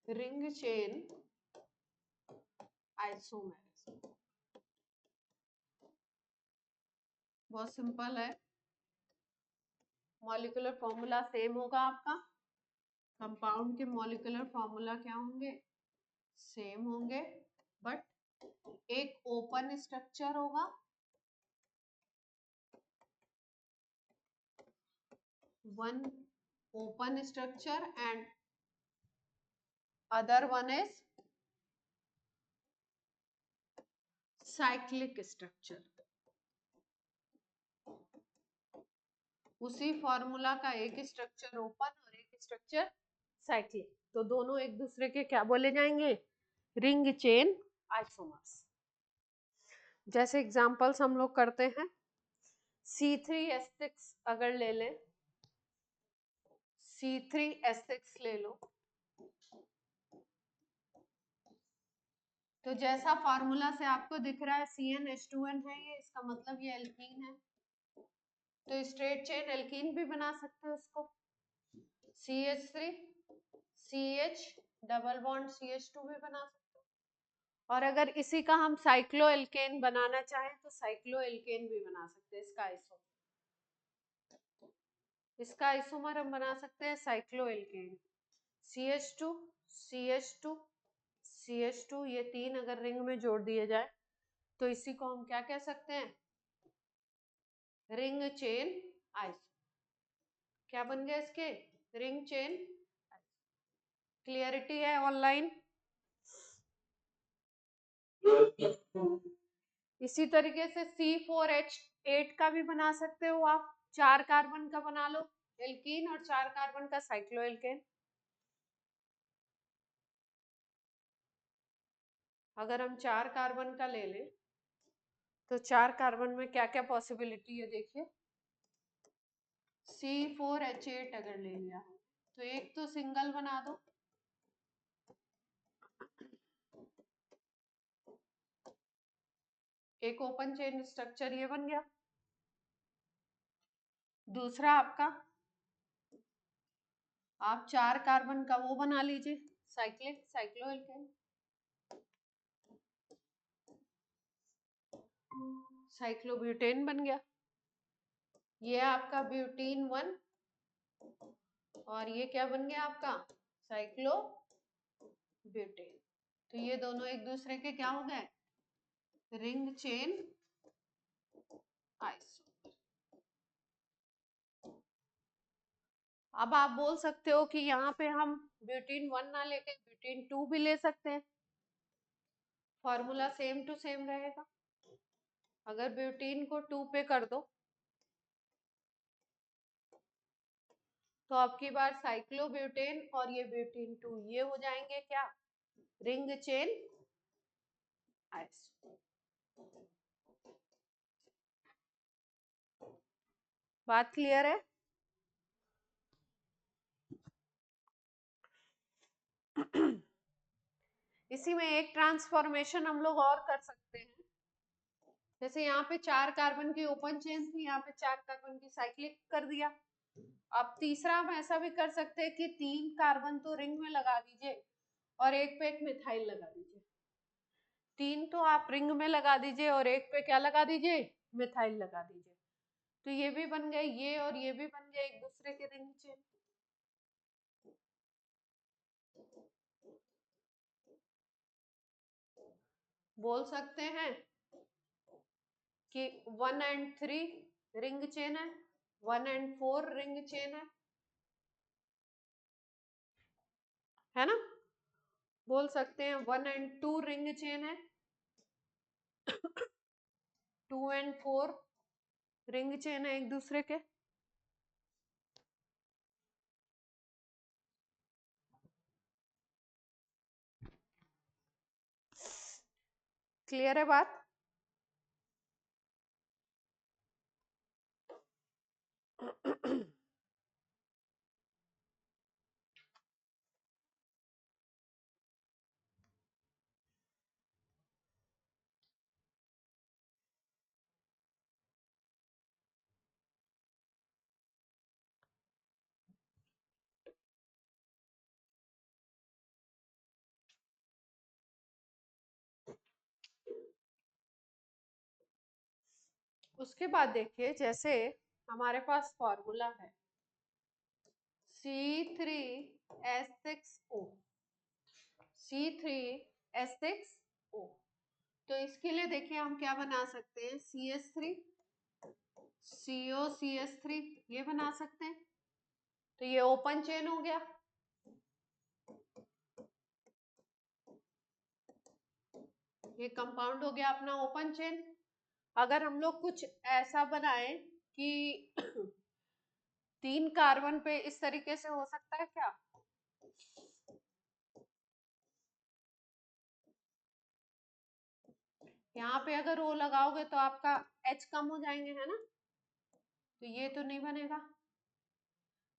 Ring chain isomerism बहुत simple है, molecular formula same होगा आपका, कंपाउंड के मॉलिक्यूलर फॉर्मूला क्या होंगे, सेम होंगे, बट एक ओपन स्ट्रक्चर होगा, one open structure and other one is cyclic structure. उसी फॉर्मूला का एक स्ट्रक्चर ओपन और एक स्ट्रक्चर साइक्लिक, तो दोनों एक दूसरे के क्या बोले जाएंगे, रिंग चेन आइसोमर्स। जैसे एग्जांपल्स हम लोग करते हैं, C3H6 अगर ले लें, C3H6 ले लो, तो जैसा फार्मूला से आपको दिख रहा है CnH2n है ये, इसका मतलब ये एल्कीन है, तो स्ट्रेट चेन एल्कीन भी बना सकते हो इसको, CH3 CH double bond CH2 भी बना सकते हो, और अगर इसी का हम साइक्लो एल्केन बनाना चाहें तो साइक्लो एल्केन भी बना सकते हैं, इसका आइसोमर हम बना सकते हैं cyclo alkene, CH2 CH2 CH2, ये तीन अगर रिंग में जोड़ दिए जाए तो इसी को हम क्या कह सकते हैं, रिंग चेन आइसो, क्या बन गया इसके, रिंग चेन। क्लियरिटी है ऑनलाइन? इसी तरीके से C4H8 का भी बना सकते हो आप, 4 कार्बन का बना लो एल्कीन और 4 कार्बन का साइक्लो एल्केन। अगर हम 4 कार्बन का ले लें तो 4 कार्बन में क्या क्या पॉसिबिलिटी है देखिए, C4H8 अगर ले लिया तो एक तो सिंगल बना दो, एक ओपन चेन स्ट्रक्चर ये बन गया। दूसरा आपका, आप 4 कार्बन का वो बना लीजिए साइक्लिक साइक्लो एल्केन, साइक्लोब्यूटेन बन गया, ये आपका ब्यूटीन 1, और ये क्या बन गया आपका साइक्लो ब्यूटेन। तो ये दोनों एक दूसरे के क्या हो गए, रिंग चेन आइसो। अब आप बोल सकते हो कि यहाँ पे हम ब्यूटीन 1 ना लेके ब्यूटीन 2 भी ले सकते हैं, फॉर्मूला सेम टू सेम रहेगा। अगर ब्यूटीन को 2 पे कर दो तो आपकी बार साइक्लोब्यूटेन और ये ब्यूटीन 2 ये हो जाएंगे क्या, रिंग चेन आइसो। बात क्लियर है? इसी में एक ट्रांसफॉर्मेशन हम लोग और कर सकते हैं, जैसे यहाँ पे 4 कार्बन की ओपन चेन थी, यहाँ पे 4 कार्बन की साइक्लिक कर दिया। अब तीसरा हम ऐसा भी कर सकते हैं कि 3 कार्बन तो रिंग में लगा दीजिए और एक पे एक मिथाइल लगा दीजिए, 3 तो आप रिंग में लगा दीजिए और एक पे क्या लगा दीजिए, मिथाइल लगा दीजिए, तो ये भी बन गए, ये और ये भी बन गए एक दूसरे के रिंग चेन। बोल सकते हैं कि 1 and 3 रिंग चेन है, 1 and 4 रिंग चेन है ना, बोल सकते हैं 1 and 2 रिंग चेन है, 2 and 4 रिंग चेन है एक दूसरे के। क्लियर है बात? उसके बाद देखिए, जैसे हमारे पास फॉर्मूला है C3H6O, C3H6O। तो इसके लिए देखिए हम क्या बना सकते हैं, CH3 COCH3 ये बना सकते हैं। तो ये ओपन चेन हो गया। ये कंपाउंड हो गया अपना ओपन चेन। अगर हम लोग कुछ ऐसा बनाए कि 3 कार्बन पे इस तरीके से हो सकता है क्या, यहाँ पे अगर O लगाओगे तो आपका H कम हो जाएंगे, है ना, तो ये तो नहीं बनेगा।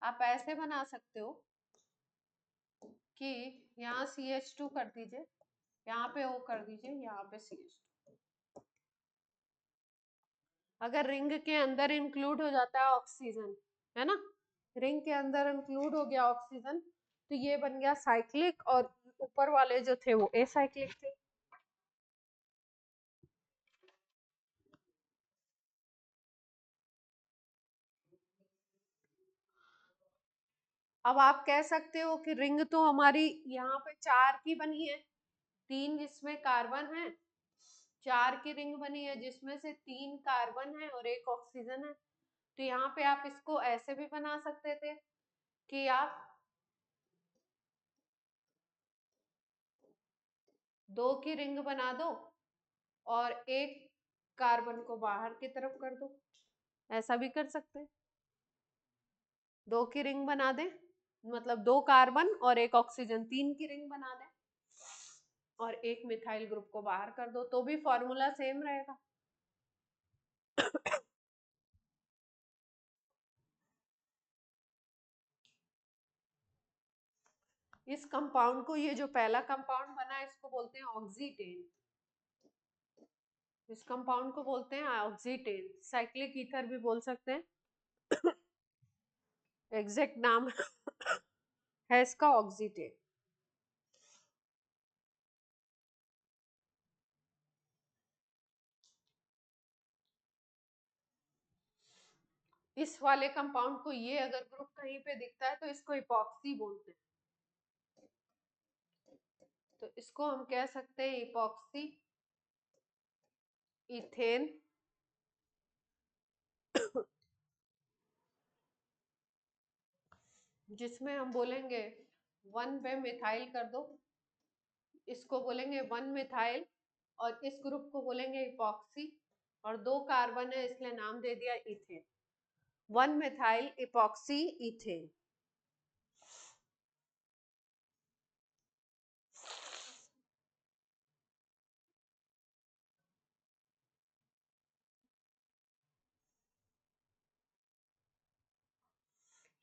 आप ऐसे बना सकते हो कि यहाँ CH2 कर दीजिए, यहाँ पे O कर दीजिए, यहाँ पे CH2। अगर रिंग के अंदर इंक्लूड हो जाता है ऑक्सीजन, है ना, रिंग के अंदर इंक्लूड हो गया ऑक्सीजन, तो ये बन गया साइक्लिक, और ऊपर वाले जो थे वो एसाइक्लिक थे। अब आप कह सकते हो कि रिंग तो हमारी यहाँ पे 4 की बनी है, 3 जिसमें कार्बन है, 4 की रिंग बनी है जिसमें से 3 कार्बन है और 1 ऑक्सीजन है। तो यहाँ पे आप इसको ऐसे भी बना सकते थे कि आप 2 की रिंग बना दो और 1 कार्बन को बाहर की तरफ कर दो, ऐसा भी कर सकते हैं। 2 की रिंग बना दें, मतलब 2 कार्बन और 1 ऑक्सीजन, 3 की रिंग बना दें और 1 मिथाइल ग्रुप को बाहर कर दो, तो भी फॉर्मूला सेम रहेगा। इस कंपाउंड को, ये जो पहला कंपाउंड बना है, इसको बोलते हैं ऑक्सीटेन। इस कंपाउंड को बोलते हैं ऑक्सीटेन, साइक्लिक ईथर भी बोल सकते हैं। एग्जैक्ट नाम है इसका ऑक्सीटेन। इस वाले कंपाउंड को, ये अगर ग्रुप कहीं पे दिखता है तो इसको इपॉक्सी बोलते हैं। तो इसको हम कह सकते हैं इपॉक्सी इथेन। जिसमें हम बोलेंगे 1 पे मिथाइल कर दो, इसको बोलेंगे 1 मिथाइल, और इस ग्रुप को बोलेंगे इपॉक्सी, और 2 कार्बन है इसलिए नाम दे दिया इथेन, 1 मिथाइल इपॉक्सी इथेन।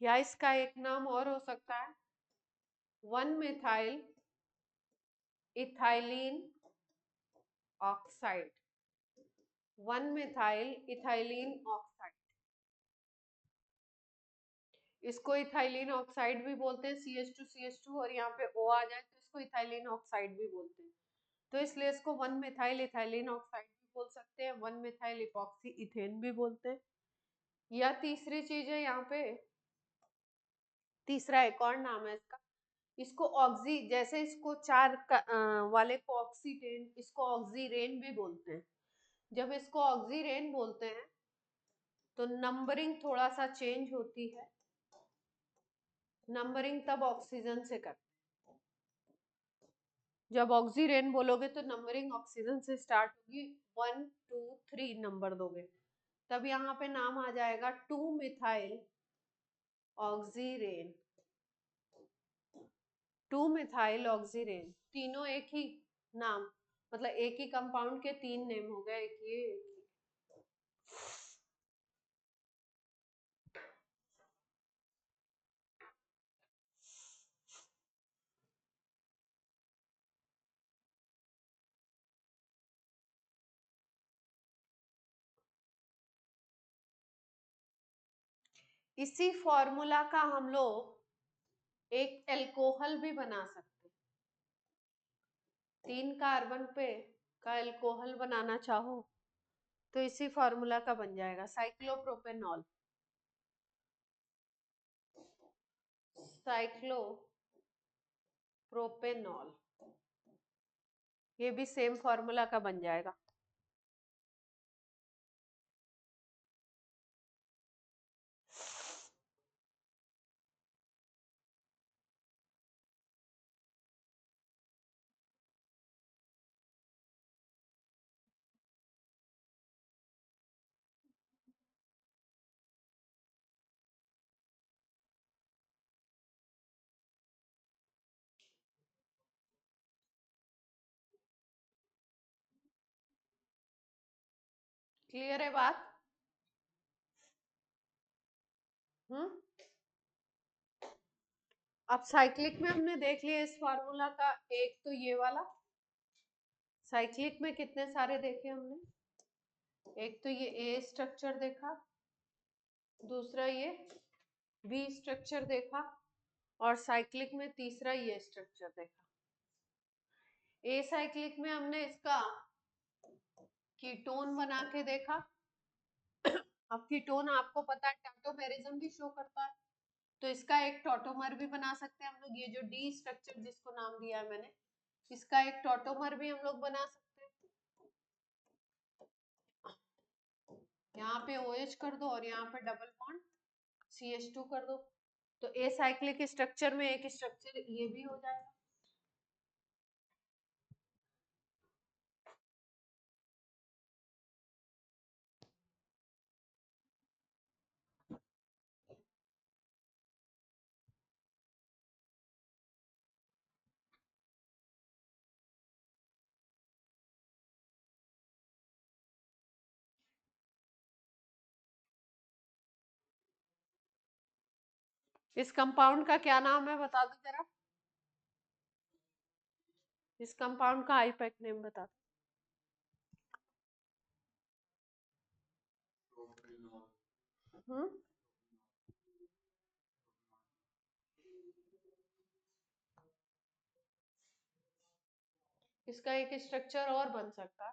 या इसका एक नाम और हो सकता है 1 methyl ethylene oxide, 1 methyl ethylene oxide. इसको इथाइलिन ऑक्साइड भी बोलते हैं, CH2 और यहाँ पे O आ जाए तो इसको इथाइलिन ऑक्साइड भी बोलते हैं। तो इसलिए इसको 1 मिथाइल इथाइलिन ऑक्साइड भी बोल सकते हैं, 1 मिथाइल इपॉक्सी इथेन भी बोलते हैं। या तीसरी चीज है यहाँ पे, तीसरा एक और नाम है इसका, इसको ऑक्सी, जैसे इसको 4 वाले को ऑक्सीटेन, इसको ऑक्सीरेन भी बोलते हैं। जब इसको ऑक्सीरेन बोलते हैं तो नंबरिंग थोड़ा सा चेंज होती है, नंबरिंग तब ऑक्सीजन से करते हैं। जब ऑक्सीरेन बोलोगे तो नंबरिंग ऑक्सीजन से स्टार्ट होगी, 1 2 3 नंबर दोगे, तब यहाँ पे नाम आ जाएगा 2 मिथाइल ऑक्सीरेन, 2 मिथाइल ऑक्सीरेन। तीनों एक ही नाम, मतलब एक ही कंपाउंड के 3 नेम हो गए, एक ये एक ये। इसी फॉर्मूला का हम लोग एक एल्कोहल भी बना सकते हैं। 3 कार्बन पे का एल्कोहल बनाना चाहो तो इसी फॉर्मूला का बन जाएगा साइक्लोप्रोपेनॉल। साइक्लोप्रोपेनॉल ये भी सेम फॉर्मूला का बन जाएगा। क्लियर है बात? अब साइक्लिक में हमने देख लिया इस फार्मूला का, एक तो ये वाला साइक्लिक में कितने सारे देखे हमने, एक तो ये ए स्ट्रक्चर देखा, दूसरा ये बी स्ट्रक्चर देखा, और साइक्लिक में तीसरा ये स्ट्रक्चर देखा। ए साइक्लिक में हमने इसका कीटोन बना के देखा। अब कीटोन आपको पता है टॉटोमेरिज्म भी शो करता है, तो इसका एक टॉटोमर भी बना सकते हैं हम लोग। ये जो डी स्ट्रक्चर जिसको नाम दिया है मैंने, इसका एक टॉटोमर भी हम लोग बना सकते हैं। यहाँ पे OH कर दो और यहाँ पे डबल बॉन्ड CH2 कर दो, तो ए साइक्लिक स्ट्रक्चर में एक स्ट्रक्चर ये भी हो जाएगा। इस कंपाउंड का क्या नाम है बता दो जरा, इस कंपाउंड का आईपैक नेम बता दो। इसका एक स्ट्रक्चर और बन सकता है,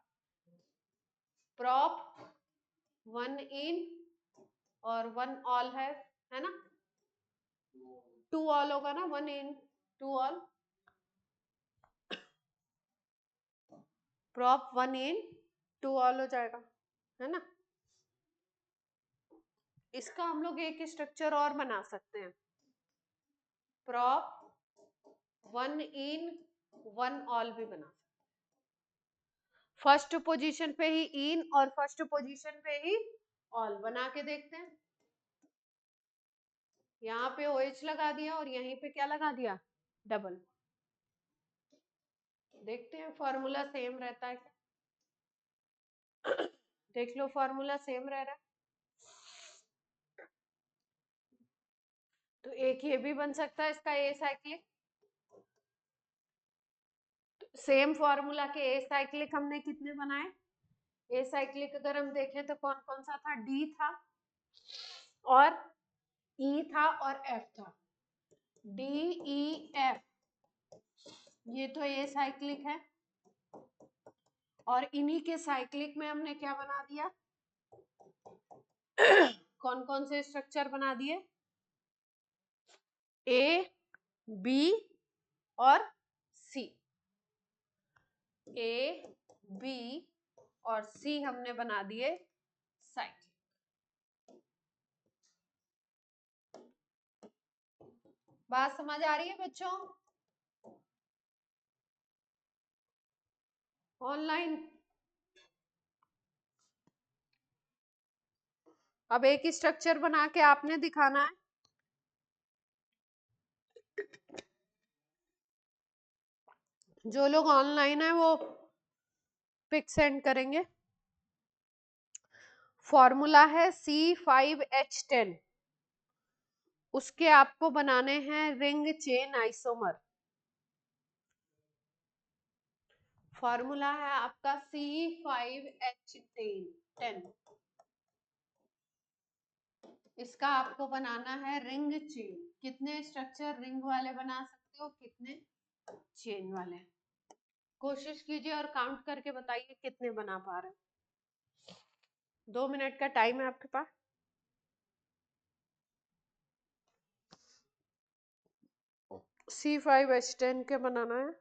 प्रॉप 1 इन और 1 ऑल है ना, 2 ऑल होगा ना, 1 इन 2 ऑल, प्रॉप 1 इन 2 ऑल हो जाएगा, है ना। इसका हम लोग एक स्ट्रक्चर और बना सकते हैं, प्रॉप 1 इन 1 ऑल भी बना सकते हैं। फर्स्ट पोजीशन पे ही इन और फर्स्ट पोजीशन पे ही ऑल बना के देखते हैं। यहाँ पे OH लगा दिया और यहीं पे क्या लगा दिया, डबल। देखते हैं फॉर्मूला सेम रहता है क्या। देख लो फॉर्मूला सेम रह रहा है, तो एक ये भी बन सकता है इसका ए साइक्लिक। सेम फॉर्मूला के ए साइक्लिक हमने कितने बनाए, ए साइक्लिक अगर हम देखें तो कौन कौन सा था, डी था और ई था और एफ था, DEF, ये तो ए साइक्लिक है। और इन्हीं के साइक्लिक में हमने क्या बना दिया, कौन कौन से स्ट्रक्चर बना दिए, A, B और C, A, B और C हमने बना दिए साइक्लिक। बात समझ आ रही है बच्चों? ऑनलाइन अब एक स्ट्रक्चर बना के आपने दिखाना है, जो लोग ऑनलाइन है वो पिक सेंड करेंगे। फॉर्मूला है C5H10, उसके आपको बनाने हैं रिंग चेन आइसोमर। फॉर्मूला है आपका C5H10, इसका आपको बनाना है रिंग चेन। कितने स्ट्रक्चर रिंग वाले बना सकते हो, कितने चेन वाले, कोशिश कीजिए और काउंट करके बताइए कितने बना पा रहे हैं। 2 मिनट का टाइम है आपके पास। C5H10 के बनाना है।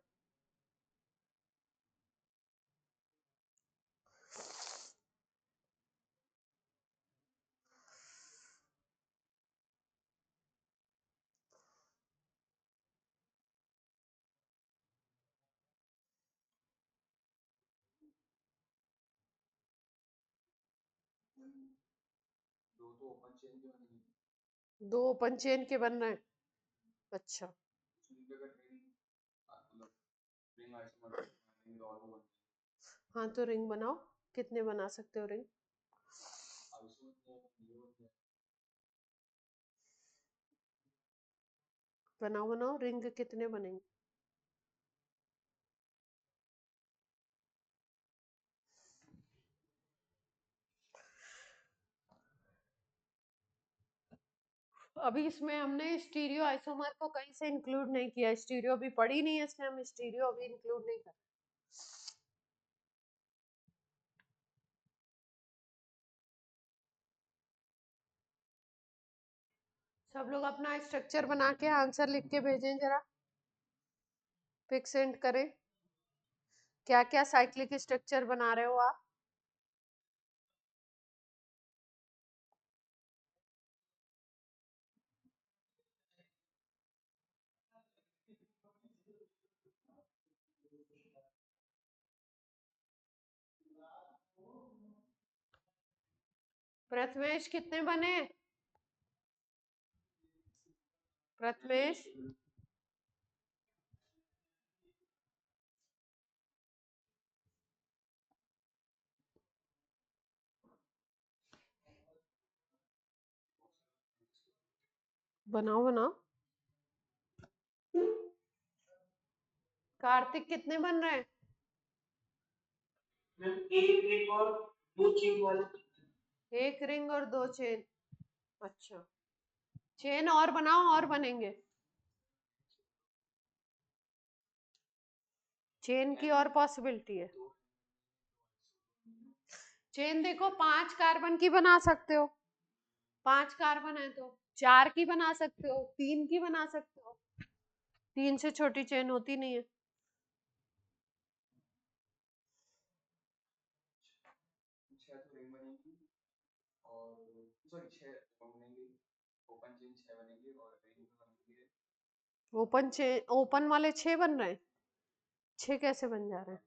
दो ओपन चेन के बन रहे हैं। अच्छा, हाँ तो रिंग बनाओ। कितने बना सकते हो रिंग? बनाओ बनाओ, रिंग कितने बनेंगे? अभी इसमें हमने स्टीरियो आइसोमर को कहीं से इंक्लूड नहीं किया। स्टीरियो अभी पड़ी नहीं है, इसलिए हम स्टीरियो अभी इंक्लूड नहीं कर। सब लोग अपना स्ट्रक्चर बना के आंसर लिख के भेजें जरा, पिक सेंड करें। क्या क्या साइक्लिक स्ट्रक्चर बना रहे हो आप? प्रथमेश कितने बने? प्रथमेश बनाओ बनाओ। कार्तिक कितने बन रहे हैं? एक रिंग और दो चेन वाले। एक रिंग और दो चेन। अच्छा, चेन और बनाओ, और बनेंगे। चेन की और पॉसिबिलिटी है। चेन देखो 5 कार्बन की बना सकते हो। 5 कार्बन है तो 4 की बना सकते हो, 3 की बना सकते हो। 3 से छोटी चेन होती नहीं है। ओपन चेन, ओपन वाले 6 बन रहे हैं। 6 कैसे बन जा रहे हैं?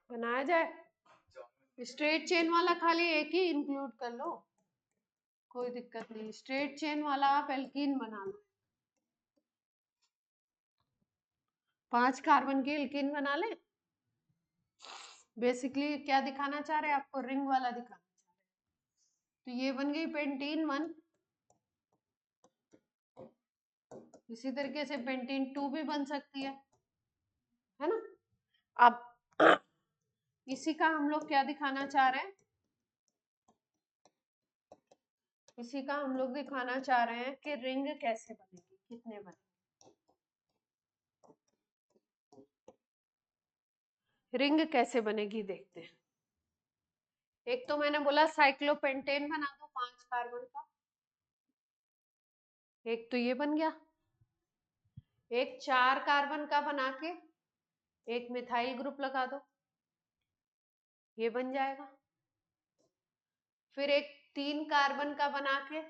बनाया जाए। स्ट्रेट चेन वाला खाली एक ही इंक्लूड कर लो, कोई दिक्कत नहीं। स्ट्रेट चेन वाला आप एल्कीन बना लो। 5 कार्बन की एल्कीन बना ले। बेसिकली क्या दिखाना चाह रहे हैं आपको? रिंग वाला दिखाना चाह रहे हैं। तो ये बन गई पेंटीन 1। इसी तरीके से पेंटीन 2 भी बन सकती है ना? अब इसी का हम लोग क्या दिखाना चाह रहे हैं? इसी का हम लोग दिखाना चाह रहे हैं कि रिंग कैसे बनेगी, कितने बने। रिंग कैसे बनेगी देखते हैं। एक तो मैंने बोला साइक्लोपेंटेन बना दो 5 कार्बन का। एक तो ये बन गया। एक 4 कार्बन का बना के एक मिथाइल ग्रुप लगा दो, ये बन जाएगा। फिर एक 3 कार्बन का बना के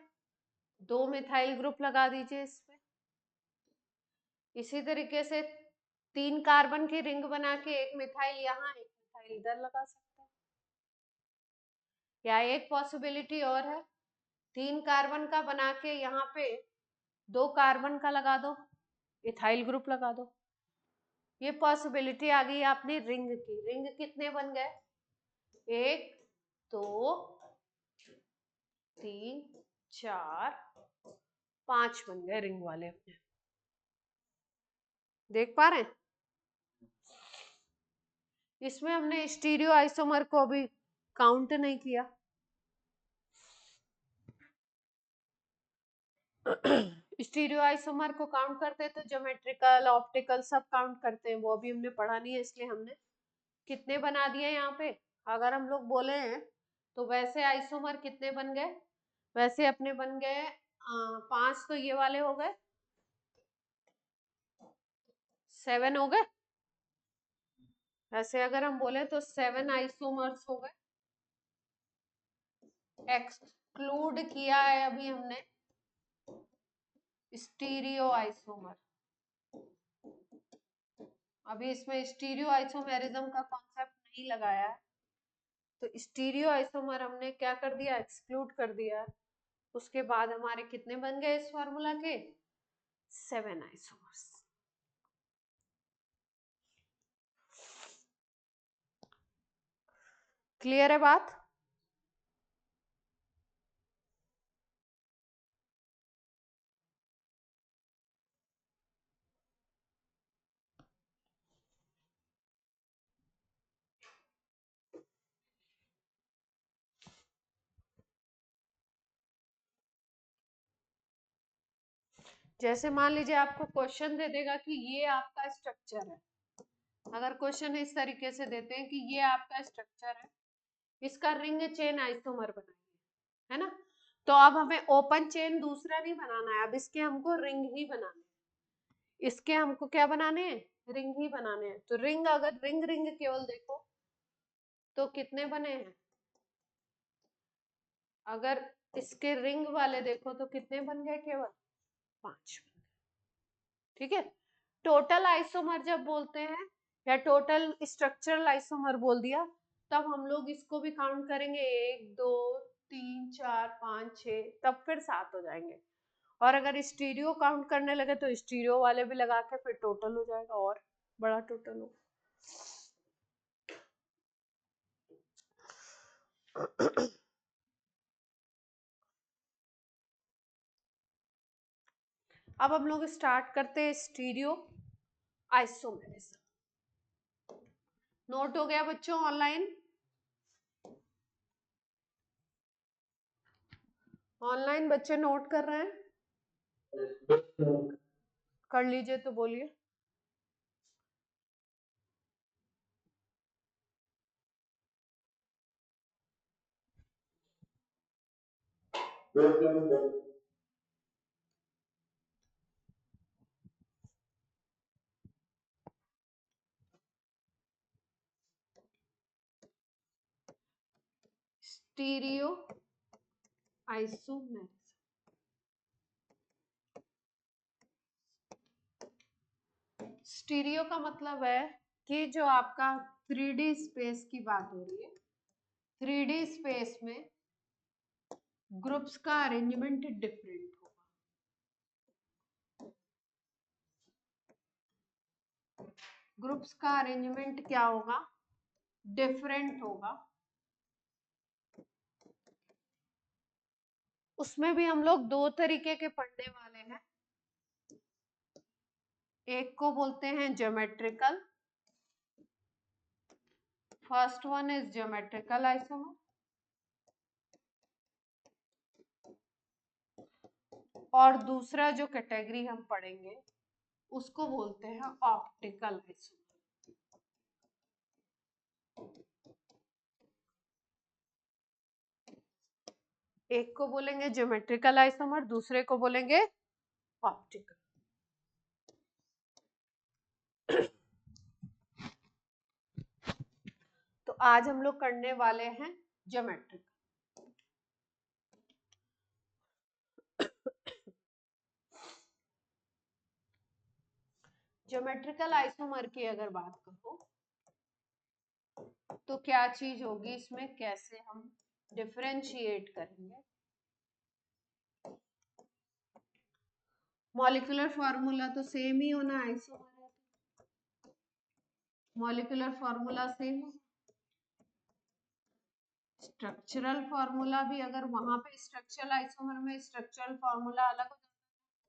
2 मिथाइल ग्रुप लगा दीजिए इस पे। इसी तरीके से 3 कार्बन की रिंग बना के एक मिथाइल यहाँ, एक मिथाइल इधर लगा सकते हैं। या एक पॉसिबिलिटी और है, 3 कार्बन का बना के यहाँ पे 2 कार्बन का लगा दो, इथाइल ग्रुप लगा दो। ये पॉसिबिलिटी आ गई आपने रिंग की। रिंग कितने बन गए? 1 2 3 4 5 बन गए रिंग वाले अपने। देख पा रहे हैं? इसमें हमने स्टीरियो आइसोमर को अभी काउंट नहीं किया। स्टीरियो आइसोमर को काउंट करते हैं तो ज्योमेट्रिकल, ऑप्टिकल सब काउंट करते हैं, वो अभी हमने पढ़ा नहीं है, इसलिए हमने कितने बना दिए यहाँ पे। अगर हम लोग बोले हैं तो वैसे आइसोमर कितने बन गए? वैसे अपने बन गए 5, तो ये वाले हो गए 7 हो गए। वैसे अगर हम बोले तो 7 आइसोमर्स हो गए। एक्सक्लूड किया है अभी हमने स्टीरियो आइसोमर। अभी इसमें स्टीरियो आइसोमेरिज्म का कॉन्सेप्ट नहीं लगाया है, तो स्टीरियो आइसोमर हमने क्या कर दिया? एक्सक्लूड कर दिया। उसके बाद हमारे कितने बन गए इस फॉर्मूला के? 7 आइसोमर्स। क्लियर है बात? जैसे मान लीजिए आपको क्वेश्चन दे देगा कि ये आपका स्ट्रक्चर है। अगर क्वेश्चन इस तरीके से देते हैं कि ये आपका स्ट्रक्चर है, इसका रिंग चेन आइसोमर बनाइए, है ना? तो अब हमें ओपन चेन दूसरा नहीं बनाना है, अब इसके हमको रिंग ही बनाना है। इसके हमको क्या बनाने हैं? रिंग ही बनाने हैं। तो रिंग, अगर रिंग रिंग केवल देखो तो कितने बने हैं? अगर इसके रिंग वाले देखो तो कितने बन गए? केवल 5 बन गए। ठीक है। टोटल आइसोमर जब बोलते हैं या टोटल स्ट्रक्चरल आइसोमर बोल दिया, तब हम लोग इसको भी काउंट करेंगे 1 2 3 4 5 6, तब फिर 7 हो जाएंगे। और अगर स्टीरियो काउंट करने लगे तो स्टीरियो वाले भी लगा के फिर टोटल हो जाएगा, और बड़ा टोटल हो। अब हम लोग स्टार्ट करते हैं स्टीरियो आइसोमेरिज्म। नोट हो गया बच्चों ऑनलाइन? ऑनलाइन बच्चे नोट कर रहे हैं? कर लीजिए तो बोलिए। Stereo isomerism. स्टीरियो का मतलब है कि जो आपका 3D स्पेस की बात हो रही है, 3D स्पेस में ग्रुप्स का अरेंजमेंट डिफरेंट होगा। ग्रुप्स का अरेंजमेंट क्या होगा? डिफरेंट होगा। उसमें भी हम लोग 2 तरीके के पढ़ने वाले हैं। एक को बोलते हैं geometrical. First one is geometrical isomer, और दूसरा जो कैटेगरी हम पढ़ेंगे उसको बोलते हैं ऑप्टिकल आइसोमर। एक को बोलेंगे ज्योमेट्रिकल आइसोमर, दूसरे को बोलेंगे ऑप्टिकल। तो आज हम लोग करने वाले हैं ज्योमेट्रिकल। ज्योमेट्रिकल आइसोमर की अगर बात करो तो क्या चीज होगी इसमें, कैसे हम डिफरेंशिएट करेंगे? मॉलिक्यूलर फॉर्मूला तो सेम ही होना है, आइसोमर है, molecular formula same. Structural formula भी अगर वहां पे स्ट्रक्चरल आइसोमर में स्ट्रक्चरल फॉर्मूला अलग हो जाता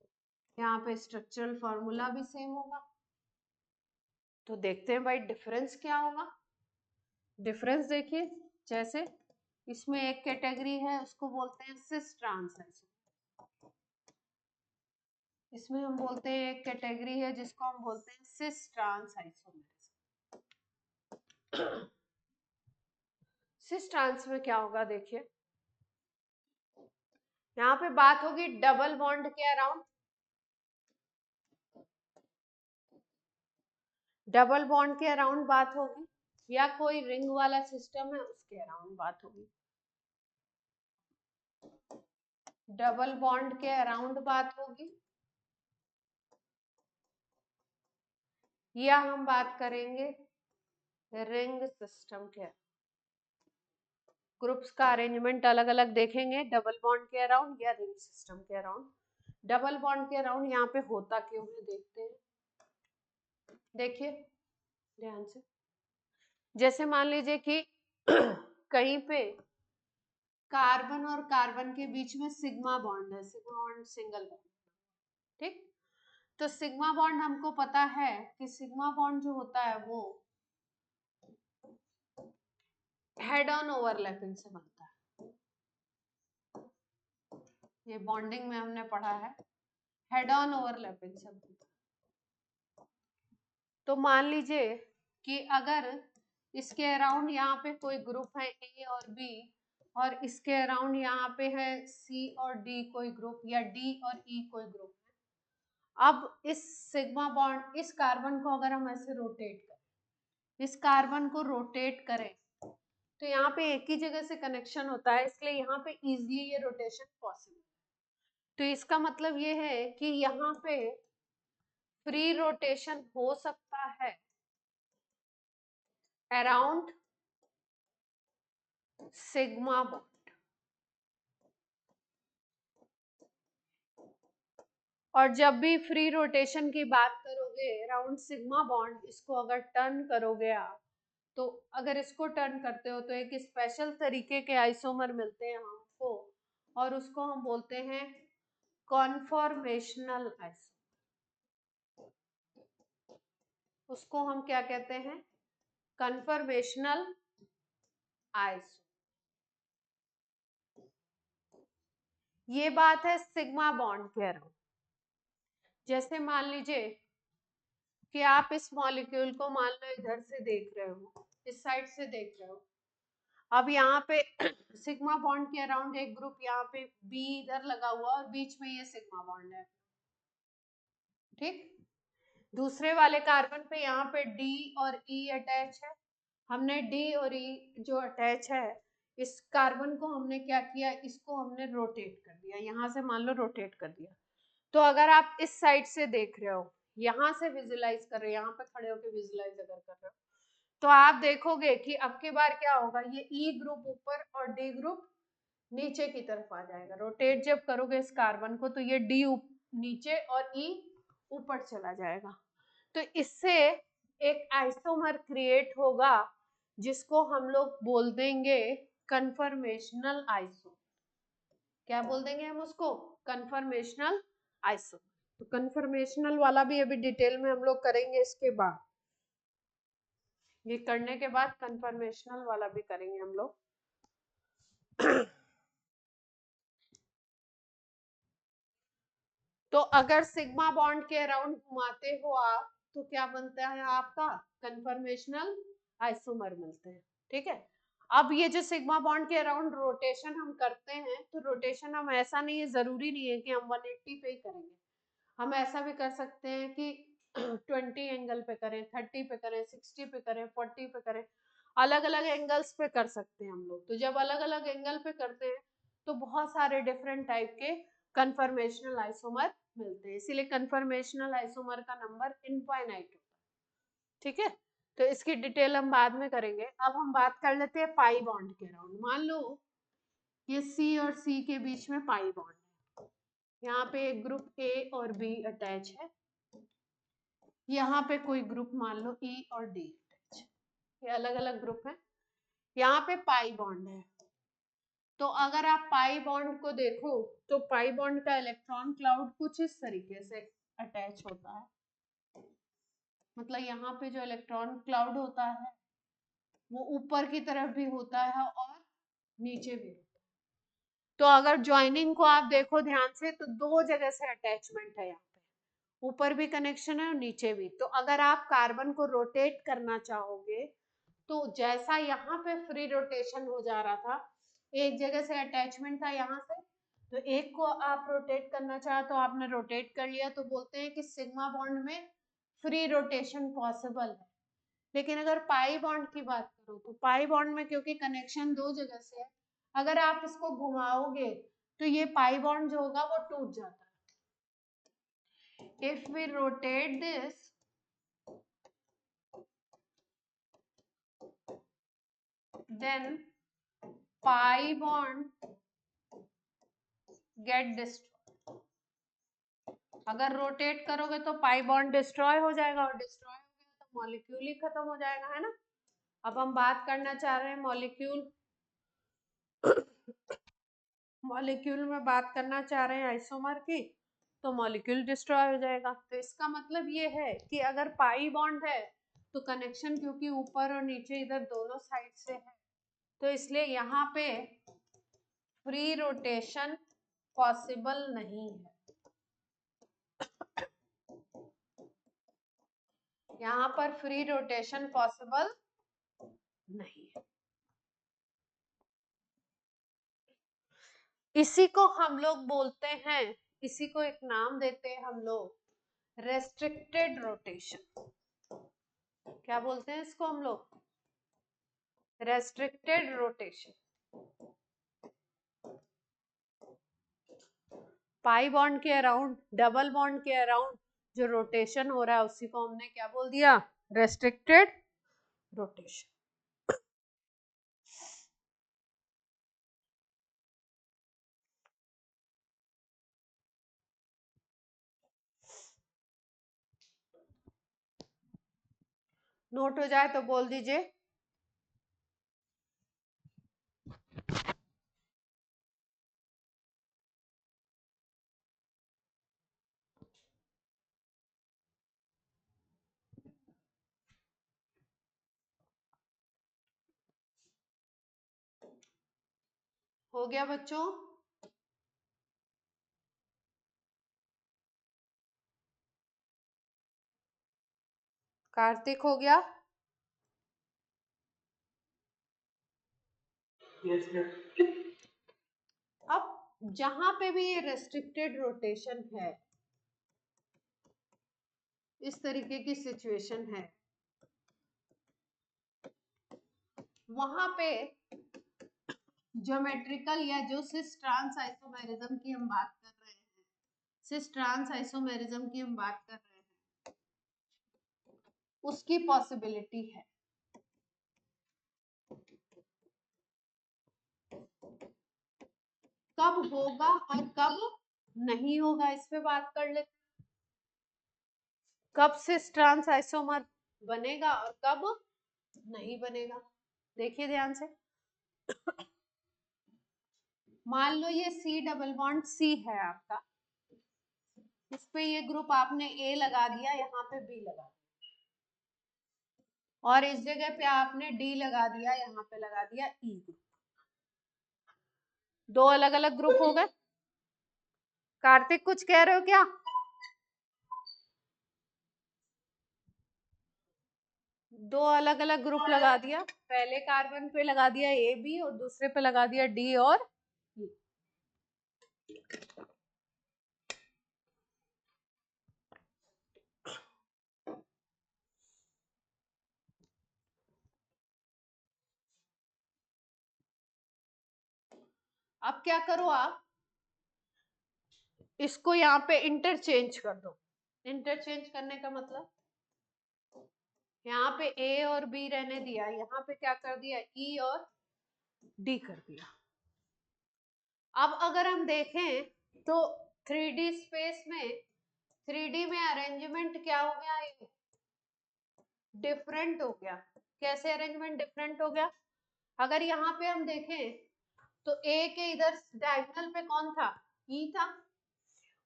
है, यहाँ पे स्ट्रक्चरल फॉर्मूला भी सेम होगा। तो देखते हैं भाई डिफरेंस क्या होगा। डिफरेंस देखिए, जैसे इसमें एक कैटेगरी है उसको बोलते हैं सिस ट्रांस आइसोमर, इसमें हम बोलते हैं एक कैटेगरी है जिसको हम बोलते हैं cis trans isomer. Cis trans में क्या होगा देखिए, यहाँ पे बात होगी डबल बॉन्ड के अराउंड, डबल बॉन्ड के अराउंड बात होगी, या कोई रिंग वाला सिस्टम है उसके अराउंड बात होगी। डबल बॉन्ड के अराउंड बात होगी, या हम बात करेंगे रिंग सिस्टम के। ग्रुप्स का अरेंजमेंट अलग अलग देखेंगे, डबल बॉन्ड के अराउंड या रिंग सिस्टम के अराउंड। डबल बॉन्ड के अराउंड यहाँ पे होता क्यों है देखते हैं, देखिए ध्यान से। जैसे मान लीजिए कि कहीं पे कार्बन और कार्बन के बीच में सिग्मा बॉन्ड है, सिग्मा बॉन्ड सिंगल बॉन्ड, ठीक। तो सिग्मा बॉन्ड हमको पता है कि सिग्मा बॉन्ड जो होता है वो हेड ऑन ओवरलैपिंग से बनता है, ये बॉन्डिंग में हमने पढ़ा है, हेड ऑन ओवरलैपिंग से बनता है। तो मान लीजिए कि अगर इसके अराउंड यहाँ पे कोई ग्रुप है ए और बी, और इसके अराउंड यहाँ पे है सी और डी कोई ग्रुप, या डी और ई कोई ग्रुप है। अब इस सिग्मा बॉन्ड, इस कार्बन को अगर हम ऐसे रोटेट करें, इस कार्बन को रोटेट करें, तो यहाँ पे एक ही जगह से कनेक्शन होता है, इसलिए यहाँ पे इजीली ये रोटेशन पॉसिबल है। तो इसका मतलब ये है कि यहाँ पे फ्री रोटेशन हो सकता है अराउंड सिग्मा बॉन्ड, और जब भी फ्री रोटेशन की बात करोगे अराउंड सिग्मा बॉन्ड, इसको अगर टर्न करोगे आप, तो अगर इसको टर्न करते हो तो एक स्पेशल तरीके के आइसोमर मिलते हैं हमको, और उसको हम बोलते हैं कॉन्फॉर्मेशनल आइसोमर। उसको हम क्या कहते हैं, कन्फर्मेशनल आइसोमर। ये बात है सिग्मा बॉन्ड के अराउंड। जैसे मान लीजिए कि आप इस मॉलिक्यूल को मान लो इधर से देख रहे हो, इस साइड से देख रहे हो, अब यहाँ पे सिग्मा बॉन्ड के अराउंड एक ग्रुप यहाँ पे बी इधर लगा हुआ और बीच में ये सिग्मा बॉन्ड है, ठीक। दूसरे वाले कार्बन पे यहाँ पे डी और ई अटैच है, हमने डी और ई जो अटैच है, इस कार्बन को हमने क्या किया, इसको हमने रोटेट कर दिया, यहाँ से मान लो रोटेट कर दिया। तो अगर आप इस साइड से देख रहे हो, यहाँ से विजुलाइज कर रहे हो, यहाँ पे खड़े होकर विजुलाइज अगर कर रहे हो, तो आप देखोगे कि अब की बार क्या होगा, ये ई ग्रुप ऊपर और डी ग्रुप नीचे की तरफ आ जाएगा। रोटेट जब करोगे इस कार्बन को तो ये डी नीचे और ई ऊपर चला जाएगा। तो इससे एक आइसोमर क्रिएट होगा जिसको हम लोग बोल देंगे कन्फर्मेशनल आइसोमर। क्या बोल देंगे हम उसको, कन्फर्मेशनल आइसोमर। तो कन्फर्मेशनल वाला भी अभी डिटेल में हम लोग करेंगे, इसके बाद ये करने के बाद कन्फर्मेशनल वाला भी करेंगे हम लोग। तो अगर सिग्मा बॉन्ड के अराउंड घुमाते हो आप तो क्या बनता है आपका, कन्फर्मेशनल आइसोमर मिलते हैं, ठीक है। अब ये जो सिग्मा बॉन्ड के अराउंड रोटेशन हम करते हैं, तो रोटेशन हम ऐसा नहीं है, जरूरी नहीं है कि हम 180 पे ही करेंगे, हम ऐसा भी कर सकते हैं कि 20 एंगल पे करें, 30 पे करें, 60 पे करें, 40 पे करें, अलग अलग एंगल्स पे कर सकते हैं हम लोग। तो जब अलग अलग एंगल पे करते हैं तो बहुत सारे डिफरेंट टाइप के कन्फर्मेशनल आइसोमर मिलते हैं, इसीलिए कन्फर्मेशनल आइसोमर का नंबर इनफाइनाइट होता है, ठीक है। तो इसकी डिटेल हम बाद में करेंगे। अब हम बात कर लेते हैं पाई बॉन्ड के अराउंड। मान लो ये सी और सी के बीच में पाई बॉन्ड है, यहाँ पे एक ग्रुप ए और बी अटैच है, यहाँ पे कोई ग्रुप मान लो ई और डी अटैच, ये अलग अलग ग्रुप है। यहाँ पे पाई बॉन्ड है, तो अगर आप पाई बॉन्ड को देखो तो पाई बॉन्ड का इलेक्ट्रॉन क्लाउड कुछ इस तरीके से अटैच होता है। मतलब यहाँ पे जो इलेक्ट्रॉन क्लाउड होता है वो ऊपर की तरफ भी होता है और नीचे भी होता है। तो अगर ज्वाइनिंग को आप देखो ध्यान से तो दो जगह से अटैचमेंट है, यहाँ पे ऊपर भी कनेक्शन है और नीचे भी। तो अगर आप कार्बन को रोटेट करना चाहोगे तो जैसा यहाँ पे फ्री रोटेशन हो जा रहा था, एक जगह से अटैचमेंट था यहाँ से, तो एक को आप रोटेट करना चाहे तो आपने रोटेट कर लिया, तो बोलते हैं कि सिग्मा बॉन्ड में फ्री रोटेशन पॉसिबल है। लेकिन अगर पाई बॉन्ड की बात करो तो पाई बॉन्ड में क्योंकि कनेक्शन दो जगह से है, अगर आप इसको घुमाओगे तो ये पाई बॉन्ड जो होगा वो टूट जाता है। If we rotate this then pi bond get destroyed। अगर रोटेट करोगे तो पाई बॉन्ड डिस्ट्रॉय हो जाएगा, और डिस्ट्रॉय हो गया तो मॉलिक्यूल ही खत्म हो जाएगा, है ना। अब हम बात करना चाह रहे हैं मॉलिक्यूल मॉलिक्यूल में बात करना चाह रहे हैं आइसोमर की, तो मॉलिक्यूल डिस्ट्रॉय हो जाएगा। तो इसका मतलब ये है कि अगर पाई बॉन्ड है तो कनेक्शन क्योंकि ऊपर और नीचे इधर दोनों साइड से है, तो इसलिए यहाँ पे फ्री रोटेशन पॉसिबल नहीं है। यहाँ पर फ्री रोटेशन पॉसिबल नहीं है। इसी को हम लोग बोलते हैं, इसी को एक नाम देते हैं हम लोग, रेस्ट्रिक्टेड रोटेशन। क्या बोलते हैं इसको हम लोग? Restricted rotation. पाई बॉन्ड के अराउंड, डबल बॉन्ड के अराउंड जो रोटेशन हो रहा है उसी को हमने क्या बोल दिया? Restricted rotation. नोट हो जाए तो बोल दीजिए। हो गया बच्चों? कार्तिक हो गया? yes, sir. अब जहां पे भी ये रेस्ट्रिक्टेड रोटेशन है, इस तरीके की सिचुएशन है, वहां पे ज्योमेट्रिकल या जो सिस ट्रांस आइसोमेरिज्म की हम बात कर रहे हैं, सिस ट्रांस आइसोमेरिज्म की हम बात कर रहे हैं, उसकी पॉसिबिलिटी है। कब होगा और कब नहीं होगा इस पे बात कर लेते हैं। कब सिस ट्रांस आइसोमर बनेगा और कब नहीं बनेगा, देखिए ध्यान से। मान लो ये सी डबल बॉन्ड सी है आपका, इस पे ये ग्रुप आपने ए लगा दिया, यहाँ पे बी लगा दिया, और इस जगह पे आपने डी लगा दिया, यहाँ पे लगा दिया ई ग्रुप। दो अलग अलग ग्रुप हो गए। कार्तिक कुछ कह रहे हो क्या? दो अलग अलग ग्रुप लगा दिया, पहले कार्बन पे लगा दिया ए बी और दूसरे पे लगा दिया डी और ई। अब क्या करो आप, इसको यहाँ पे इंटरचेंज कर दो। इंटरचेंज करने का मतलब यहाँ पे ए और बी रहने दिया, यहाँ पे क्या कर दिया? ई और डी कर दिया। अब अगर हम देखें तो 3D स्पेस में 3D में अरेंजमेंट क्या हो गया, डिफरेंट हो गया। कैसे अरेंजमेंट डिफरेंट हो गया? अगर यहाँ पे हम देखें तो ए के इधर डायगोनल पे कौन था, ई था,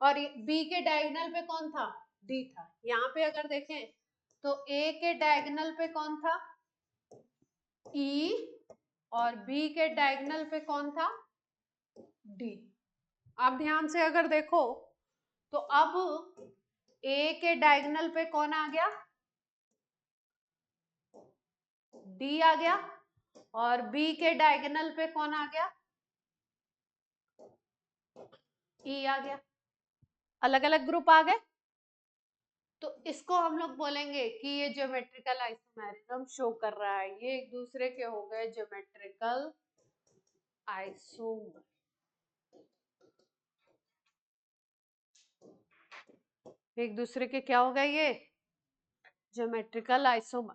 और बी के डायगोनल पे कौन था, डी था। यहाँ पे अगर देखें तो ए के डायगोनल पे कौन था, ई, और बी के डायगोनल पे कौन था, डी। अब ध्यान से अगर देखो तो अब ए के डायगोनल पे कौन आ गया, डी आ गया, और बी के डायगोनल पे कौन आ गया, ई आ गया। अलग अलग ग्रुप आ गए। तो इसको हम लोग बोलेंगे कि ये ज्योमेट्रिकल आइसोमेरिज्म शो कर रहा है। ये एक दूसरे के हो गए ज्योमेट्रिकल आइसोमर। एक दूसरे के क्या हो गए, ये ज्योमेट्रिकल आइसोमर।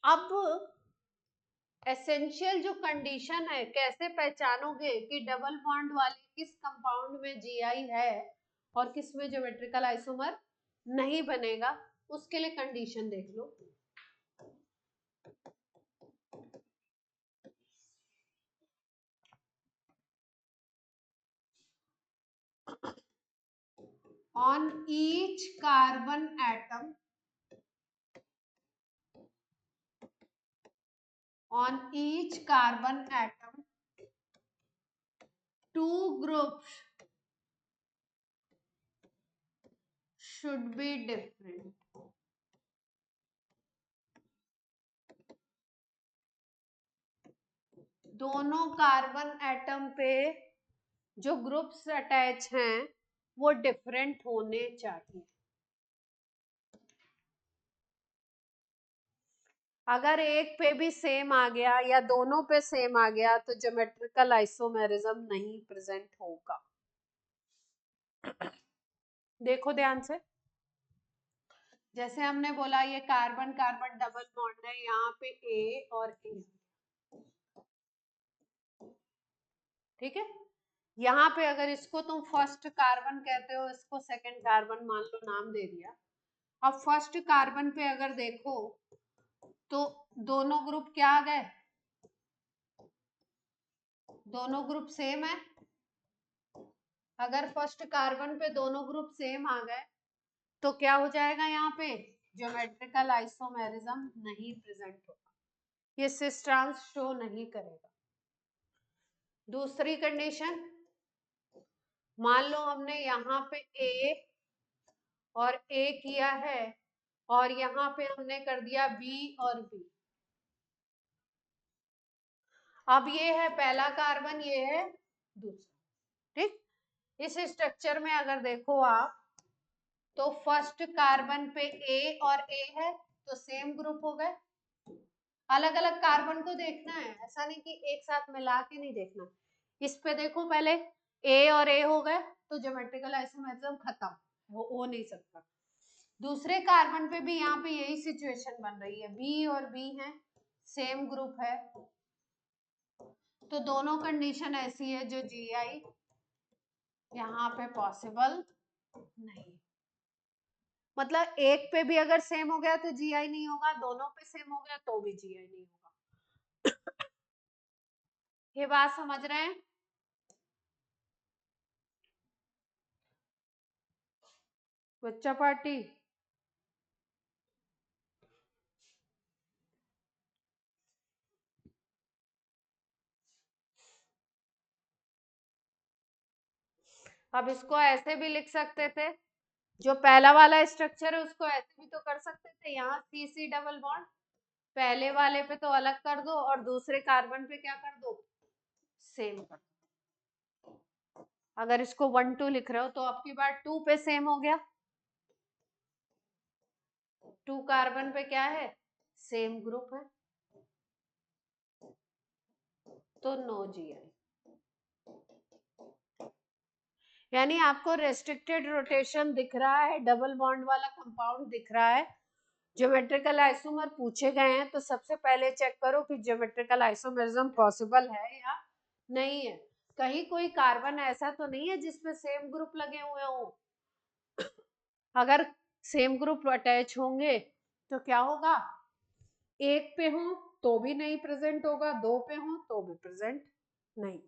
अब एसेंशियल जो कंडीशन है, कैसे पहचानोगे कि डबल बॉन्ड वाले किस कंपाउंड में जीआई है और किस में ज्योमेट्रिकल आइसोमर नहीं बनेगा, उसके लिए कंडीशन देख लो। On each carbon atom, on each carbon atom, two groups should be different. दोनों कार्बन एटम पे जो ग्रुप्स अटैच हैं वो डिफरेंट होने चाहिए। अगर एक पे भी सेम आ गया या दोनों पे सेम आ गया तो ज्योमेट्रिकल आइसोमेरिज्म नहीं प्रेजेंट होगा। देखो ध्यान से, जैसे हमने बोला ये कार्बन कार्बन डबल बॉन्ड है, यहाँ पे ए और ए, ठीक है। यहाँ पे अगर इसको तुम फर्स्ट कार्बन कहते हो, इसको सेकंड कार्बन मान लो, नाम दे दिया। अब फर्स्ट कार्बन पे अगर देखो तो दोनों ग्रुप क्या आ गए, दोनों ग्रुप सेम है। अगर फर्स्ट कार्बन पे दोनों ग्रुप सेम आ गए तो क्या हो जाएगा, यहाँ पे ज्योमेट्रिकल आइसोमेरिज्म नहीं प्रेजेंट होगा, ये सिस ट्रांस शो नहीं करेगा। दूसरी कंडीशन, मान लो हमने यहाँ पे ए और ए किया है और यहाँ पे हमने कर दिया बी और बी। अब ये है पहला कार्बन, ये है दूसरा, ठीक। इस स्ट्रक्चर में अगर देखो आप तो फर्स्ट कार्बन पे ए और ए है तो सेम ग्रुप हो गए। अलग अलग कार्बन को देखना है, ऐसा नहीं कि एक साथ मिला के नहीं देखना। इस पे देखो पहले ए और ए हो गए तो ज्योमेट्रिकल आइसोमेरिज्म खत्म, हो नहीं सकता। दूसरे कार्बन पे भी यहाँ पे यही सिचुएशन बन रही है, बी और बी है, सेम ग्रुप है, तो दोनों कंडीशन ऐसी है जो जीआई यहाँ पे पॉसिबल नहीं। मतलब एक पे भी अगर सेम हो गया तो जीआई नहीं होगा, दोनों पे सेम हो गया तो भी जीआई नहीं होगा। ये बात समझ रहे हैं? बच्चा पार्टी, अब इसको ऐसे भी लिख सकते थे, जो पहला वाला स्ट्रक्चर है उसको ऐसे भी तो कर सकते थे, यहाँ सी सी डबल बॉन्ड पहले वाले पे तो अलग कर दो और दूसरे कार्बन पे क्या कर दो, सेम कर दो। अगर इसको 1 2 लिख रहे हो तो आपकी बात 2 पे सेम हो गया, 2 कार्बन पे क्या है, सेम ग्रुप है, तो नो जीआई। यानी आपको रेस्ट्रिक्टेड रोटेशन दिख रहा है, डबल बॉन्ड वाला कंपाउंड दिख रहा है, ज्योमेट्रिकल आइसोमर पूछे गए हैं, तो सबसे पहले चेक करो कि ज्योमेट्रिकल आइसोमरिज्म पॉसिबल है या नहीं है। कहीं कोई कार्बन ऐसा तो नहीं है जिसमें सेम ग्रुप लगे हुए हो। अगर सेम ग्रुप अटैच होंगे तो क्या होगा, एक पे हो तो भी नहीं प्रेजेंट होगा, दो पे हो तो भी प्रेजेंट नहीं।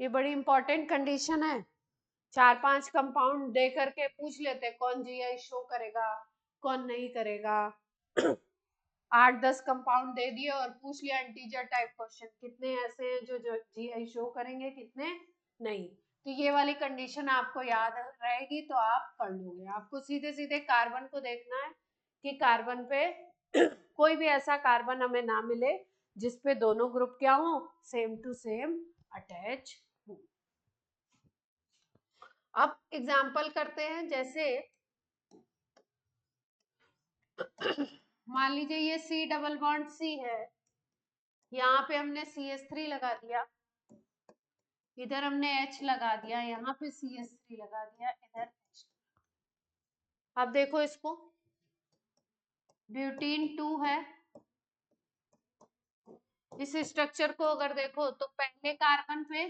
ये बड़ी इंपॉर्टेंट कंडीशन है। 4 5 कंपाउंड दे करके पूछ लेते कौन जीआई शो करेगा, कौन नहीं करेगा। 8 10 कंपाउंड दे दिए और पूछ लिया इंटीजर टाइप क्वेश्चन, कितने ऐसे हैं जो जीआई शो करेंगे, कितने नहीं। तो ये वाली कंडीशन आपको याद रहेगी तो आप कर लोगे। आपको सीधे सीधे कार्बन को देखना है कि कार्बन पे कोई भी ऐसा कार्बन हमें ना मिले जिसपे दोनों ग्रुप क्या हो, सेम टू सेम अटैच हो। अब एग्जाम्पल करते हैं, जैसे मान लीजिए ये C डबल बॉन्ड C है, यहाँ पे हमने CH3 लगा दिया, इधर हमने H लगा दिया, यहाँ पे CH3 लगा दिया, इधर H। अब देखो इसको, ब्यूटीन 2 है, इस स्ट्रक्चर को अगर देखो तो पहले कार्बन पे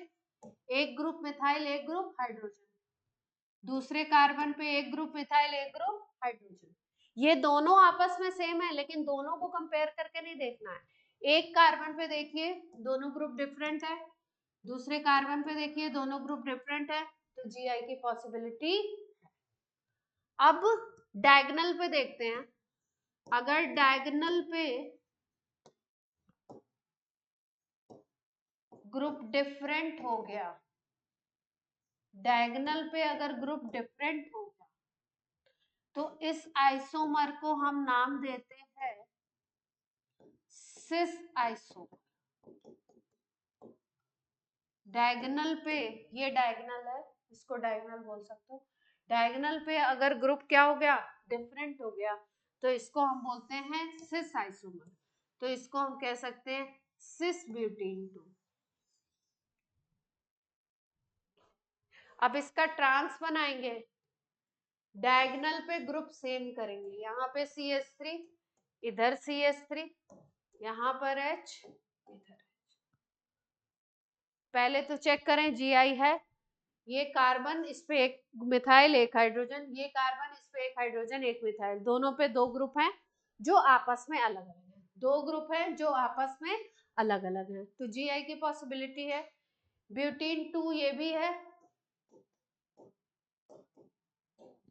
एक ग्रुप मिथाइल एक ग्रुप हाइड्रोजन, दूसरे कार्बन पे एक ग्रुप मिथाइल एक ग्रुप हाइड्रोजन। ये दोनों आपस में सेम है लेकिन दोनों को कंपेयर करके नहीं देखना है। एक कार्बन पे देखिए दोनों ग्रुप डिफरेंट है, दूसरे कार्बन पे देखिए दोनों ग्रुप डिफरेंट है, तो जीआई की पॉसिबिलिटी। अब डायगोनल पे देखते हैं, अगर डायगोनल पे ग्रुप डिफरेंट हो गया, डायगोनल पे अगर ग्रुप डिफरेंट हो गया तो इस आइसोमर को हम नाम देते हैं सिस आइसोमर। डायगोनल पे, ये डायगोनल है, इसको डायगोनल बोल सकते हो, डायगोनल पे अगर ग्रुप क्या हो गया, डिफरेंट हो गया, तो इसको हम बोलते हैं सिस आइसोमर। तो इसको हम कह सकते हैं सिस ब्यूटीन 2। अब इसका ट्रांस बनाएंगे, डायगोनल पे ग्रुप सेम करेंगे, यहाँ पे CH3, इधर CH3, यहाँ पर H, इधर। पहले तो चेक करें जीआई है, ये कार्बन इस पे एक मिथाइल एक हाइड्रोजन, ये कार्बन इस पे एक हाइड्रोजन एक मिथाइल, दोनों पे दो ग्रुप हैं जो आपस में अलग अलग हैं, दो ग्रुप हैं जो आपस में अलग अलग हैं, तो जीआई की पॉसिबिलिटी है। ब्यूटीन 2 ये भी है,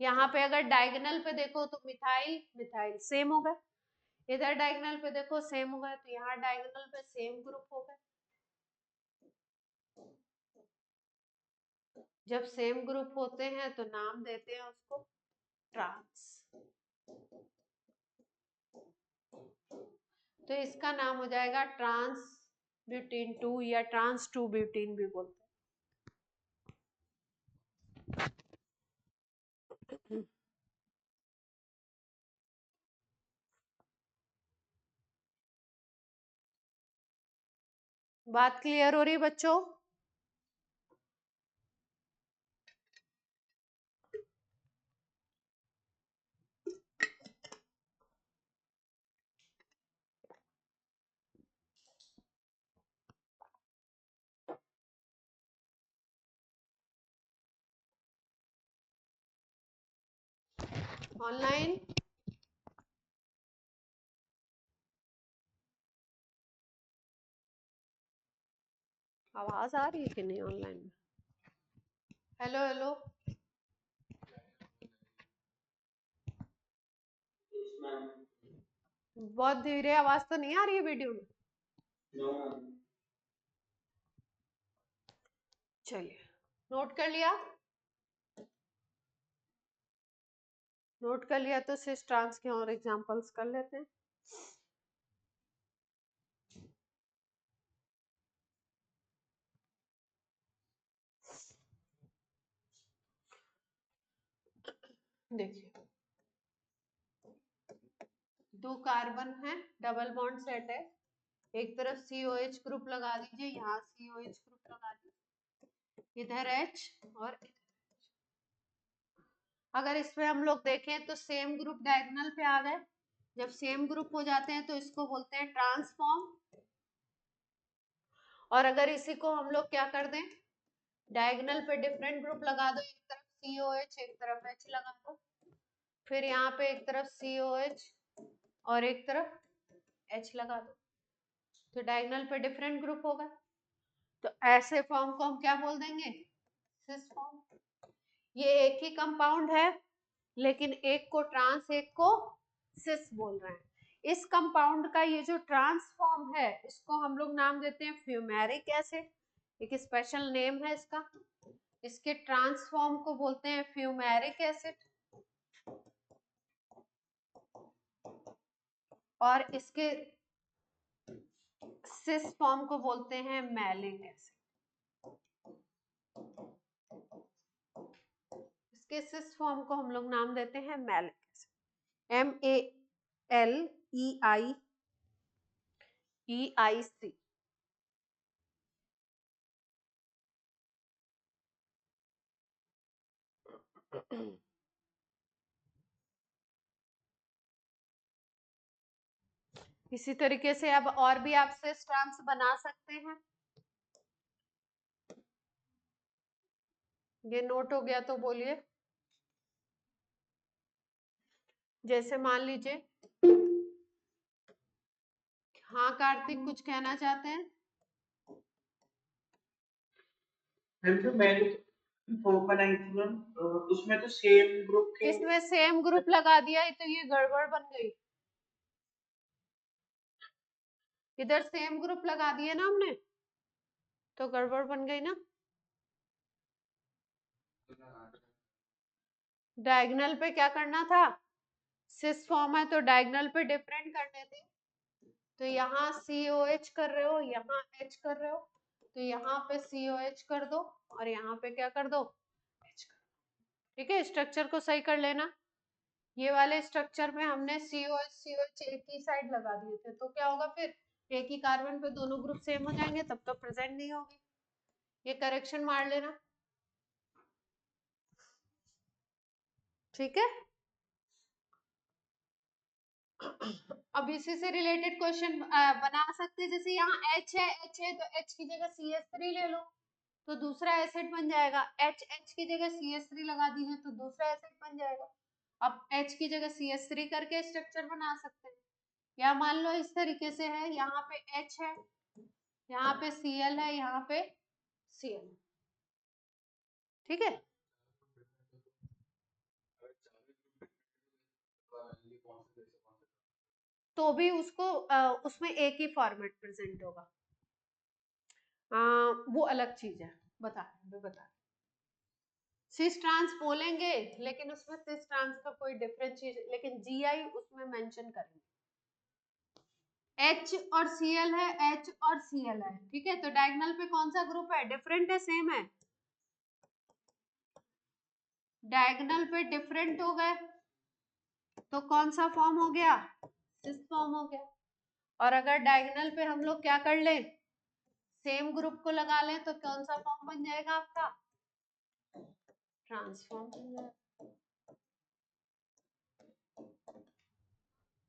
यहाँ पे अगर डायगोनल पे देखो तो मिथाइल मिथाइल सेम हो गए, इधर डायगोनल पे देखो सेम हो गए, तो यहाँ डायगोनल पे सेम ग्रुप हो गए। जब सेम ग्रुप होते हैं तो नाम देते हैं उसको ट्रांस, तो इसका नाम हो जाएगा ट्रांस ब्यूटीन 2 या ट्रांस 2 ब्यूटीन भी बोलते हैं। बात क्लियर हो रही बच्चों? ऑनलाइन आवाज आ रही है कि नहीं ऑनलाइन में? हेलो हेलो, बहुत धीरे आवाज तो नहीं आ रही है वीडियो में? चलिए, नोट कर लिया, नोट कर लिया तो सिस ट्रांस के और एग्जांपल्स कर लेते हैं। देखिए, 2 कार्बन है, डबल बॉन्ड सेट है, एक तरफ COH ग्रुप लगा दीजिए, यहाँ COH ग्रुप लगा दीजिए, इधर H और इधर। अगर इसमें हम लोग देखें तो सेम ग्रुप डायगोनल पे आ गए। जब सेम ग्रुप हो जाते हैं तो इसको बोलते हैं ट्रांसफॉर्म। और अगर इसी को हम लोग क्या कर दें, डायगोनल पे डिफरेंट ग्रुप लगा दो, एक तरफ COH एक तरफ H लगा दो, फिर यहाँ पे एक तरफ COH और एक तरफ H लगा दो, तो डायगोनल पे डिफरेंट ग्रुप होगा। तो ऐसे फॉर्म को हम क्या बोल देंगे, सिस फॉर्म। ये एक ही कंपाउंड है लेकिन एक को ट्रांस एक को सिस बोल रहे हैं। इस कंपाउंड का ये जो ट्रांस फॉर्म है इसको हम लोग नाम देते हैं फ्यूमेरिक एसिड, एक स्पेशल नेम है इसका। इसके ट्रांस फॉर्म को बोलते हैं फ्यूमेरिक एसिड और इसके सिस फॉर्म को बोलते हैं मैलिक एसिड। इसके सिस फॉर्म को हम लोग नाम देते हैं मैलिक एसिड, MALEIC। इसी तरीके से अब और भी आप सिस ट्रांस बना सकते हैं। ये नोट हो गया तो बोलिए। जैसे मान लीजिए, हाँ कार्तिक कुछ कहना चाहते हैं? जो मैंने फॉर्म बनाई थी मैम, उसमें तो सेम ग्रुप के, इसमें सेम ग्रुप लगा दिया तो ये गड़बड़ बन गई। इधर सेम ग्रुप लगा दिए ना हमने तो गड़बड़ बन गई ना। डायगोनल पे क्या करना था, सिस फॉर्म है तो डायगोनल पे डिफरेंट करने थे। तो यहाँ COH कर रहे हो, यहाँ H कर रहे हो, तो यहाँ पे COH कर दो और यहाँ पे क्या कर दो, H कर दो। ठीक है, स्ट्रक्चर को सही कर लेना। ये वाले स्ट्रक्चर में हमने COH एक ही साइड लगा दिए थे तो क्या होगा, फिर एक ही कार्बन पे दोनों ग्रुप सेम हो जाएंगे, तब तो प्रेजेंट नहीं होगी। ये करेक्शन मार लेना, ठीक है। अब इसी से रिलेटेड क्वेश्चन बना सकते हैं। जैसे यहाँ H है तो H की जगह CH3 ले लो तो दूसरा एसिड बन जाएगा। H की जगह CH3 लगा दीजिए तो दूसरा एसिड बन जाएगा। अब H की जगह CH3 करके स्ट्रक्चर बना सकते हैं। या मान लो इस तरीके से है, यहाँ पे H है, यहाँ पे Cl है, यहाँ पे Cl, ठीक है। तो भी उसको उसमें एक ही फॉर्मेट प्रेजेंट होगा, वो अलग चीज है, बता सिस ट्रांस बोलेंगे लेकिन उसमें सिस ट्रांस का कोई डिफरेंट चीज, लेकिन GI उसमें मेंशन करेंगे। H और Cl है, H और Cl है, ठीक है। तो डायगोनल पे कौन सा ग्रुप है, डिफरेंट है सेम है? डायगोनल पे डिफरेंट हो गए तो कौन सा फॉर्म हो गया, सिस फॉर्म हो गया। और अगर डायगोनल पे हम लोग क्या कर ले, सेम ग्रुप को लगा लें तो कौन सा फॉर्म बन जाएगा आपका, ट्रांसफॉर्म बन जाएगा।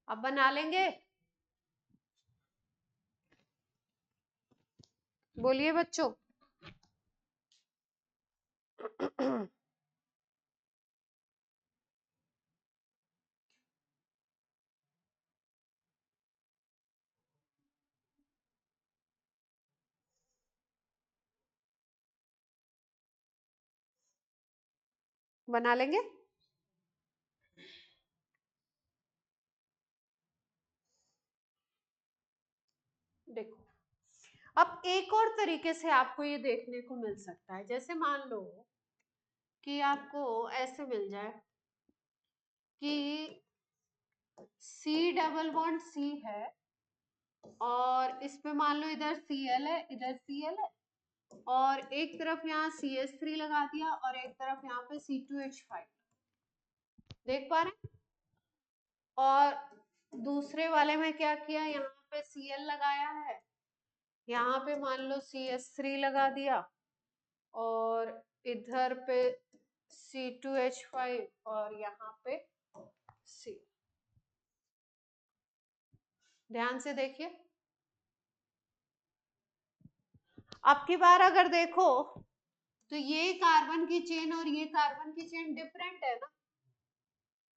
अब बना लेंगे, बोलिए बच्चों। बना लेंगे। देखो, अब एक और तरीके से आपको ये देखने को मिल सकता है। जैसे मान लो कि आपको ऐसे मिल जाए कि C डबल बॉन्ड C है और इस पे मान लो इधर Cl है, इधर Cl है, और एक तरफ यहाँ CH3 लगा दिया और एक तरफ यहाँ पे C2H5, देख पा रहे हैं। और दूसरे वाले में क्या किया, यहाँ पे Cl लगाया है, यहाँ पे मान लो CH3 लगा दिया और इधर पे C2H5 और यहाँ पे C। ध्यान से देखिए, अब की बार अगर देखो तो ये कार्बन की चेन और ये कार्बन की चेन डिफरेंट है ना।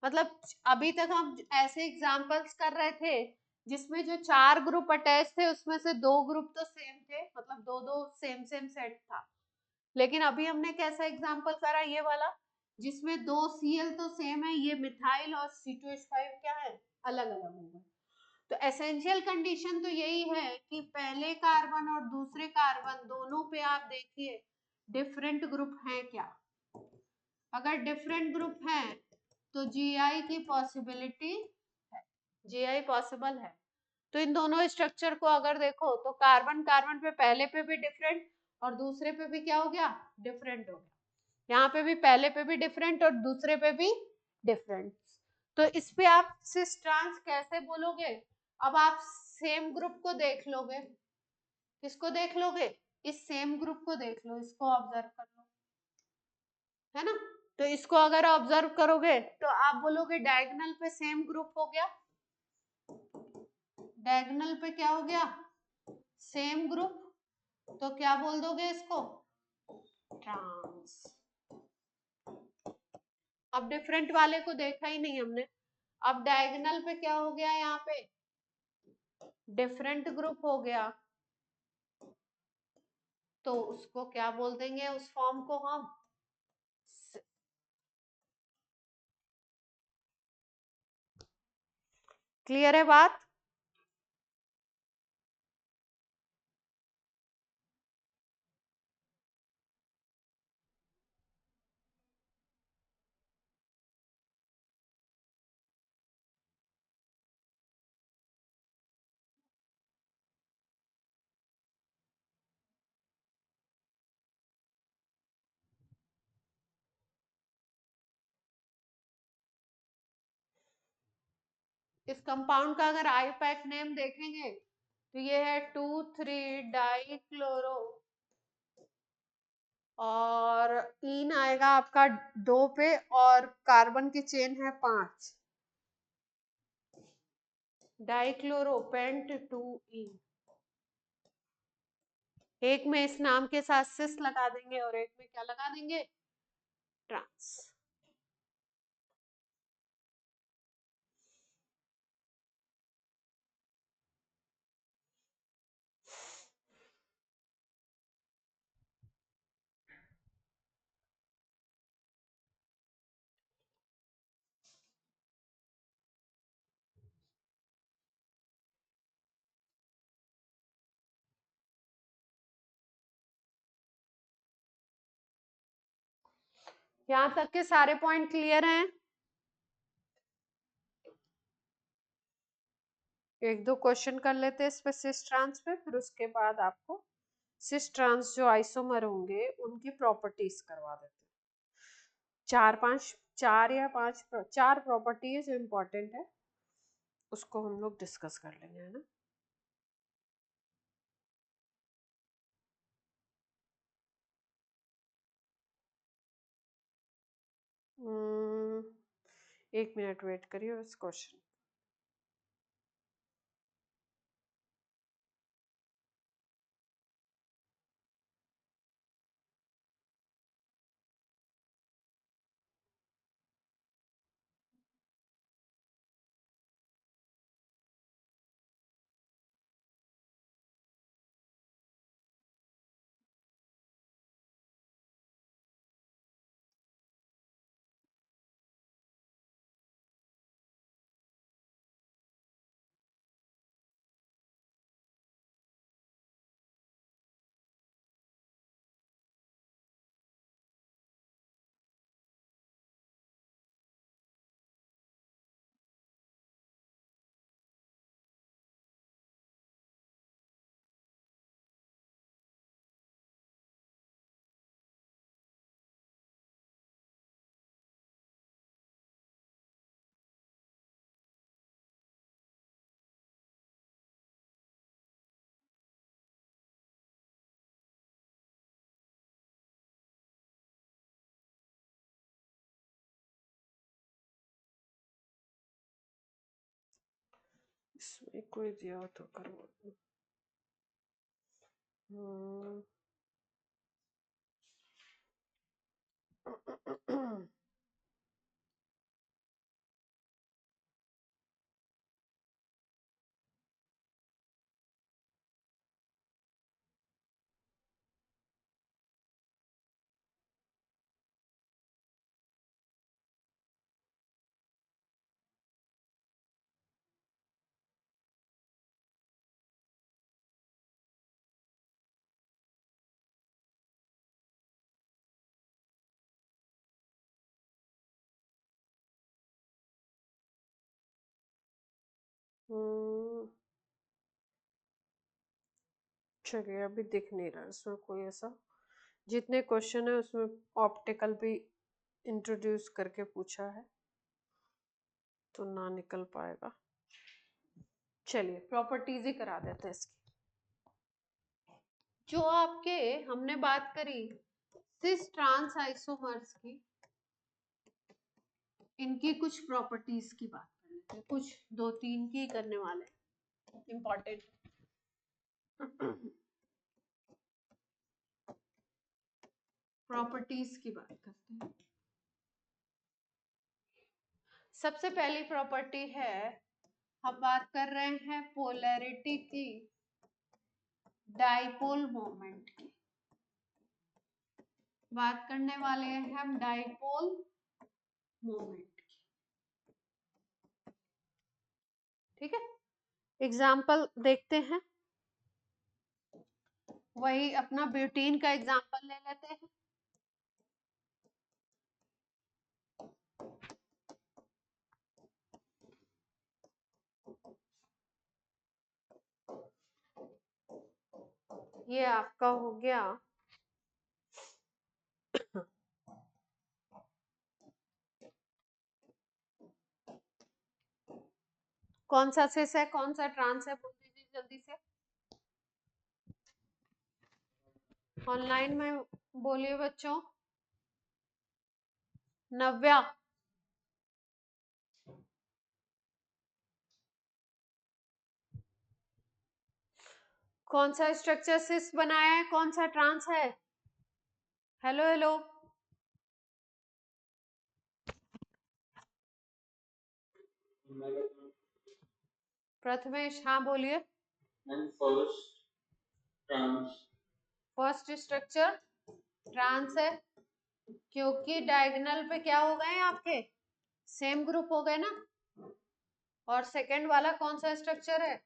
मतलब अभी तक हम ऐसे एग्जांपल्स कर रहे थे जिसमें जो 4 ग्रुप अटैच थे उसमें से 2 ग्रुप तो सेम थे, मतलब दो दो सेम सेम सेट था। लेकिन अभी हमने कैसा एग्जांपल करा, ये वाला, जिसमें 2 Cl तो सेम है, ये मिथाइल और C2H5 क्या है, अलग अलग होगा। तो एसेंशियल कंडीशन तो यही है कि पहले कार्बन और दूसरे कार्बन दोनों पे आप देखिए डिफरेंट ग्रुप हैं क्या। अगर डिफरेंट ग्रुप हैं तो Gi की पॉसिबिलिटी है, Gi पॉसिबल है। तो इन दोनों स्ट्रक्चर को अगर देखो तो कार्बन कार्बन पे पहले पे भी डिफरेंट और दूसरे पे भी क्या हो गया, डिफरेंट हो गया। यहाँ पे भी पहले पे भी डिफरेंट और दूसरे पे भी डिफरेंट। तो इस पे आप सिस ट्रांस कैसे बोलोगे, अब आप सेम ग्रुप को देख लोगे, किसको देख लोगे, इस सेम ग्रुप को देख लो, इसको ऑब्जर्व कर लो, है ना। तो इसको अगर ऑब्जर्व करोगे तो आप बोलोगे डायगोनल पे सेम ग्रुप हो गया, डायगोनल पे क्या हो गया, सेम ग्रुप, तो क्या बोल दोगे इसको, ट्रांस। अब डिफरेंट वाले को देखा ही नहीं हमने, अब डायगोनल पे क्या हो गया, यहाँ पे डिफरेंट ग्रुप हो गया, तो उसको क्या बोल देंगे, उस फॉर्म को हम, क्लियर है बात। इस कंपाउंड का अगर आईपैक नेम देखेंगे तो ये है 2,3 डाइक्लोरो और इन आएगा आपका 2 पे और कार्बन की चेन है 5, डाइक्लोरोपेंट 2 इन। एक में इस नाम के साथ सिस लगा देंगे और एक में क्या लगा देंगे, ट्रांस। यहां तक के सारे पॉइंट क्लियर हैं। एक दो क्वेश्चन कर लेते हैं इस पे सिस ट्रांस पे, फिर उसके बाद आपको सिस ट्रांस जो आइसोमर होंगे उनकी प्रॉपर्टीज करवा देते हैं। चार या पांच चार प्रॉपर्टीज जो इम्पोर्टेंट है उसको हम लोग डिस्कस कर लेंगे, है ना। एक मिनट वेट करिए इस क्वेश्चन। इसमें कोई दिया तो करवा दो। चलिए अभी दिख नहीं रहा इसमें कोई ऐसा, जितने क्वेश्चन है उसमें ऑप्टिकल भी इंट्रोड्यूस करके पूछा है तो ना निकल पाएगा। चलिए प्रॉपर्टीज ही करा देते हैं इसकी। जो आपके हमने बात करी सिस ट्रांस आइसोमर्स की, इनकी कुछ प्रॉपर्टीज की बात कर लेते हैं, कुछ 2-3 की करने वाले इंपॉर्टेंट। प्रॉपर्टीज की बात करते हैं। सबसे पहली प्रॉपर्टी है, हम बात कर रहे हैं पोलैरिटी की डाइपोल मोमेंट की, बात करने वाले हैं हम डाइपोल मोमेंट की। ठीक है, एग्जाम्पल देखते हैं, वही अपना ब्यूटीन का एग्जाम्पल ले लेते हैं। ये आपका हो गया कौन सा सिस है कौन सा ट्रांस है, बोल दीजिए जल्दी से ऑनलाइन में बोलिए बच्चों। नव्या, कौन सा स्ट्रक्चर सिस बनाया है, कौन सा ट्रांस है? हेलो हेलो प्रथमेश, हाँ बोलिए। फर्स्ट स्ट्रक्चर ट्रांस है, क्योंकि डायगोनल पे क्या हो गए आपके, सेम ग्रुप हो गए ना। और सेकंड वाला कौन सा स्ट्रक्चर है,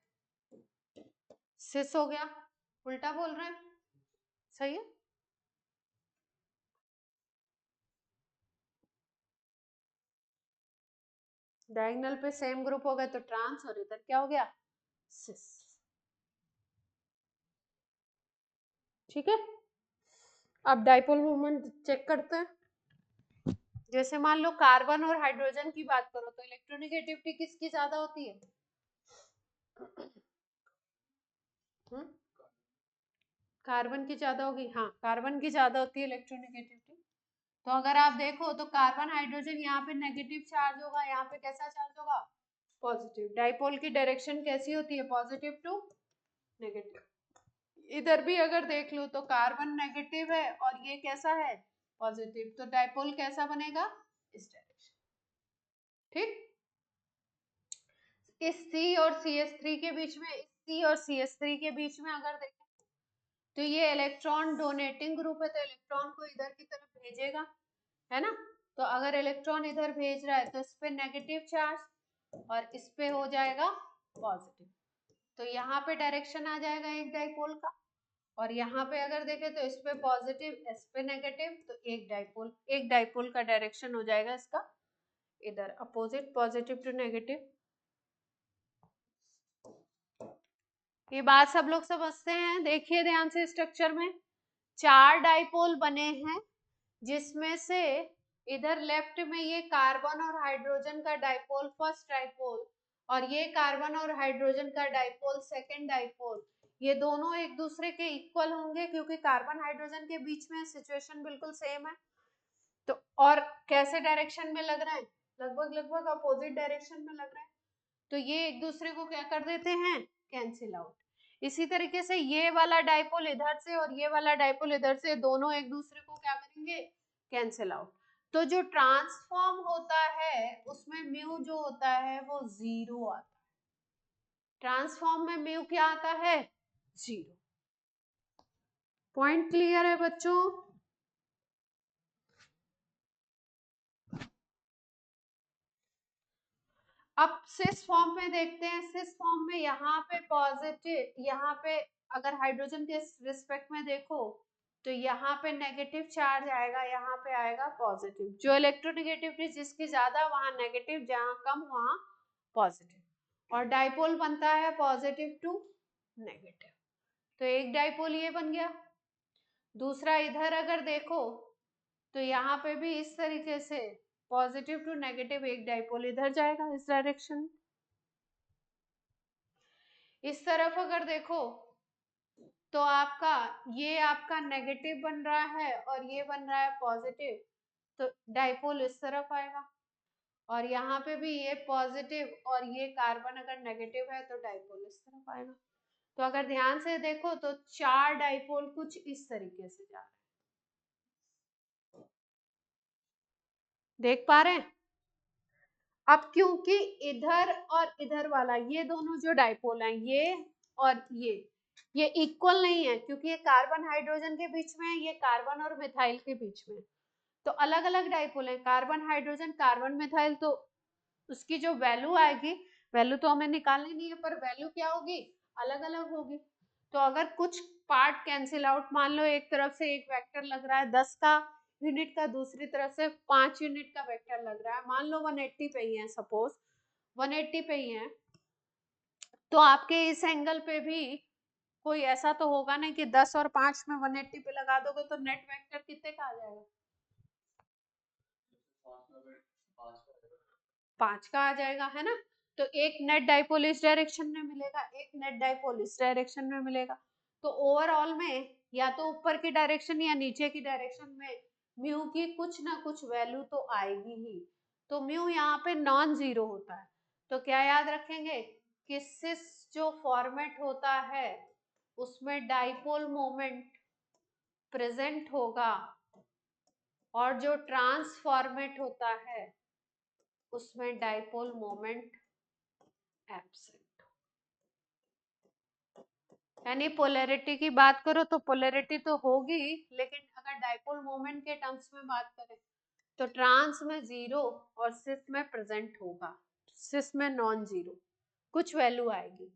सिस हो गया। उल्टा बोल रहे हैं, सही है। डायगोनल पे सेम ग्रुप हो गए तो ट्रांस, और इधर क्या हो गया, सिस। ठीक है, अब डाइपोल मोमेंट चेक करते हैं। जैसे मान लो कार्बन और हाइड्रोजन की बात करो तो इलेक्ट्रोनेगेटिविटी किसकी ज्यादा होती है? कार्बन की ज्यादा होगी, हाँ कार्बन की ज्यादा होती है इलेक्ट्रोनेगेटिविटी। तो अगर आप देखो तो कार्बन हाइड्रोजन यहाँ पे नेगेटिव चार्ज होगा, यहाँ पे कैसा चार्ज होगा, पॉजिटिव। डाइपोल की डायरेक्शन कैसी होती है, पॉजिटिव टू नेगेटिव। इधर भी अगर देख लो तो कार्बन नेगेटिव है और ये कैसा है, पॉजिटिव, तो डाइपोल कैसा बनेगा, इस डायरेक्शन। ठीक, इस C और CH3 के बीच में, इस C और CH3 के बीच में अगर देखें तो ये इलेक्ट्रॉन डोनेटिंग ग्रुप है, तो इलेक्ट्रॉन को इधर की तरफ भेजेगा, है ना। तो अगर इलेक्ट्रॉन इधर भेज रहा है तो इस पे नेगेटिव चार्ज और इस पे हो जाएगा पॉजिटिव, तो यहाँ पे डायरेक्शन आ जाएगा एक डाइपोल का। और यहाँ पे अगर देखें तो इस पे पॉजिटिव, इस पे नेगेटिव, तो एक डाइपोल का डायरेक्शन हो जाएगा इसका इधर अपोजिट, पॉजिटिव टू नेगेटिव। ये बात सब लोग समझते हैं। देखिए ध्यान से, स्ट्रक्चर में 4 डाइपोल बने हैं, जिसमें से इधर लेफ्ट में ये कार्बन और हाइड्रोजन का डाइपोल फर्स्ट डाइपोल, और ये कार्बन और हाइड्रोजन का डाइपोल सेकंड डाइपोल। ये दोनों एक दूसरे के इक्वल होंगे क्योंकि कार्बन हाइड्रोजन के बीच में सिचुएशन बिल्कुल सेम है। तो और कैसे डायरेक्शन में लग रहा है, लगभग लगभग अपोजिट डायरेक्शन में लग रहा है। तो ये एक दूसरे को क्या कर देते हैं, कैंसिल आउट। इसी तरीके से ये वाला डाइपोल इधर से और ये वाला डाइपोल इधर से, दोनों एक दूसरे को क्या करेंगे, कैंसिल आउट। तो जो ट्रांसफॉर्म होता है उसमें म्यू जो होता है वो 0 आता है। ट्रांसफॉर्म में म्यू क्या आता है, 0। पॉइंट क्लियर है बच्चों? अब सिस फॉर्म में देखते हैं। सिस फॉर्म में यहाँ पे पॉजिटिव, यहाँ पे अगर हाइड्रोजन के रिस्पेक्ट में देखो तो यहाँ पे नेगेटिव चार्ज आएगा, यहाँ पे आएगा पॉजिटिव। जो इलेक्ट्रोनेगेटिविटी जिसकी ज्यादा वहां नेगेटिव, जहाँ कम वहां पॉजिटिव। और डाइपोल बनता है पॉजिटिव टू नेगेटिव। तो एक डाइपोल ये बन गया। दूसरा इधर अगर देखो तो यहाँ पे भी इस तरीके से पॉजिटिव टू नेगेटिव एक डाइपोल इधर जाएगा इस डायरेक्शन। इस तरफ अगर देखो तो आपका नेगेटिव बन रहा है और ये बन रहा है पॉजिटिव, तो डाइपोल इस तरफ आएगा। और यहाँ पे भी ये पॉजिटिव और ये कार्बन अगर नेगेटिव है तो डाइपोल इस तरफ आएगा। तो अगर ध्यान से देखो तो 4 डाइपोल कुछ इस तरीके से जा रहे हैं, देख पा रहे हैं? अब क्योंकि इधर और इधर वाला ये दोनों जो डाइपोल हैं, ये और ये इक्वल नहीं है, क्योंकि ये कार्बन हाइड्रोजन के बीच में है, ये कार्बन और मिथाइल के बीच में, तो अलग अलग डाइपोल है। कार्बन हाइड्रोजन कार्बन मिथाइल, तो उसकी जो वैल्यू आएगी, वैल्यू तो हमें निकालनी नहीं है, पर वैल्यू क्या होगी, अलग अलग होगी। तो अगर कुछ पार्ट कैंसिल आउट, मान लो एक तरफ से एक वेक्टर लग रहा है 10 का यूनिट का, दूसरी तरफ से 5 यूनिट का वेक्टर लग रहा है, मान लो 180 पे ही है, सपोज 180 पे ही है, तो आपके इस एंगल पे भी कोई ऐसा तो होगा नहीं कि 10 और 5 में 180 पे लगा दोगे तो नेट वेक्टर कितने का आ जाएगा, 5 का आ जाएगा, है ना। तो एक नेट डाइपोल इस डायरेक्शन में मिलेगा, एक नेट डाइपोल इस डायरेक्शन में मिलेगा। तो ओवरऑल में या तो ऊपर की डायरेक्शन या नीचे की डायरेक्शन में म्यू की कुछ ना कुछ वैल्यू तो आएगी ही। तो म्यू यहाँ पे नॉन जीरो होता है। तो क्या याद रखेंगे कि सिस जो फॉर्मेट होता है उसमें डाइपोल मोमेंट प्रेजेंट होगा, और जो ट्रांस फॉर्मेट होता है उसमें डाइपोल मोमेंट एब्सेंट। यानी पोलैरिटी की बात करो तो पोलैरिटी तो होगी, लेकिन अगर डाइपोल मोमेंट के टर्म्स में बात करें तो ट्रांस में 0 और सिस में प्रेजेंट होगा, सिस में नॉन जीरो, कुछ वैल्यू आएगी।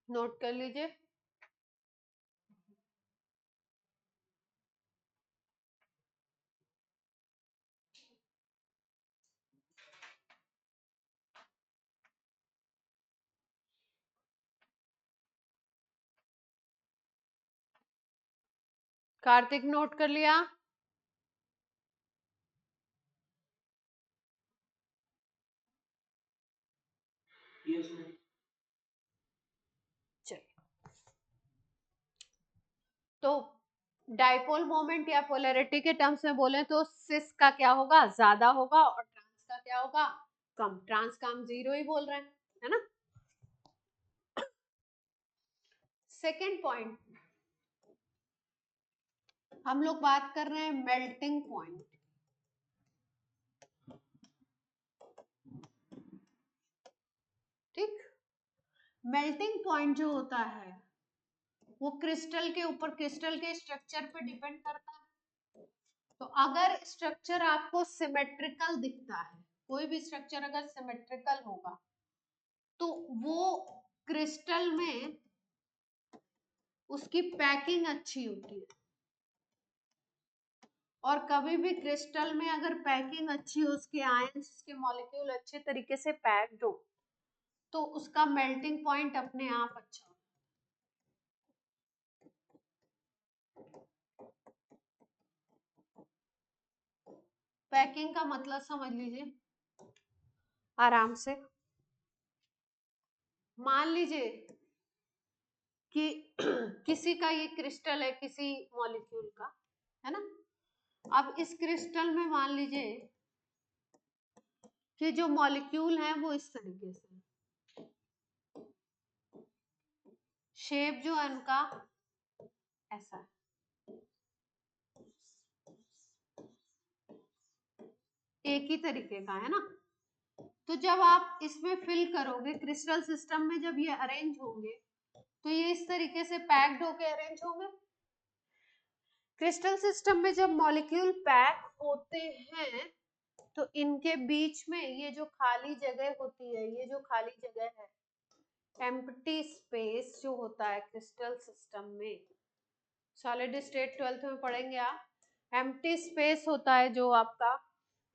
नोट कर लीजिए। कार्तिक नोट कर लिया? चलिए, तो डाइपोल मोमेंट या पोलैरिटी के टर्म्स में बोले तो सिस का क्या होगा, ज्यादा होगा, और ट्रांस का क्या होगा, कम। ट्रांस का हम 0 ही बोल रहे हैं, है ना। सेकेंड पॉइंट, हम लोग बात कर रहे हैं मेल्टिंग पॉइंट। ठीक, मेल्टिंग पॉइंट जो होता है वो क्रिस्टल के ऊपर, क्रिस्टल के स्ट्रक्चर पे डिपेंड करता है। तो अगर स्ट्रक्चर आपको सिमेट्रिकल दिखता है, कोई भी स्ट्रक्चर अगर सिमेट्रिकल होगा तो वो क्रिस्टल में उसकी पैकिंग अच्छी होती है। और कभी भी क्रिस्टल में अगर पैकिंग अच्छी हो, उसके आयंस, उसके मॉलिक्यूल अच्छे तरीके से पैक्ड हो, तो उसका मेल्टिंग पॉइंट अपने आप अच्छा हो। पैकिंग का मतलब समझ लीजिए आराम से। मान लीजिए कि किसी का ये क्रिस्टल है, किसी मॉलिक्यूल का, है ना। अब इस क्रिस्टल में मान लीजिए कि जो मॉलिक्यूल है वो इस तरीके से, शेप जो है उनका ऐसा है, एक ही तरीके का, है ना। तो जब आप इसमें फिल करोगे क्रिस्टल सिस्टम में, जब ये अरेंज होंगे तो ये इस तरीके से पैक्ड होके अरेंज होंगे। क्रिस्टल सिस्टम में जब मॉलिक्यूल पैक होते हैं तो इनके बीच में ये जो खाली जगह होती है, ये जो खाली जगह है, एम्प्टी स्पेस जो होता है क्रिस्टल सिस्टम में, सॉलिड स्टेट 12th में पढ़ेंगे आप, एम्प्टी स्पेस होता है जो आपका,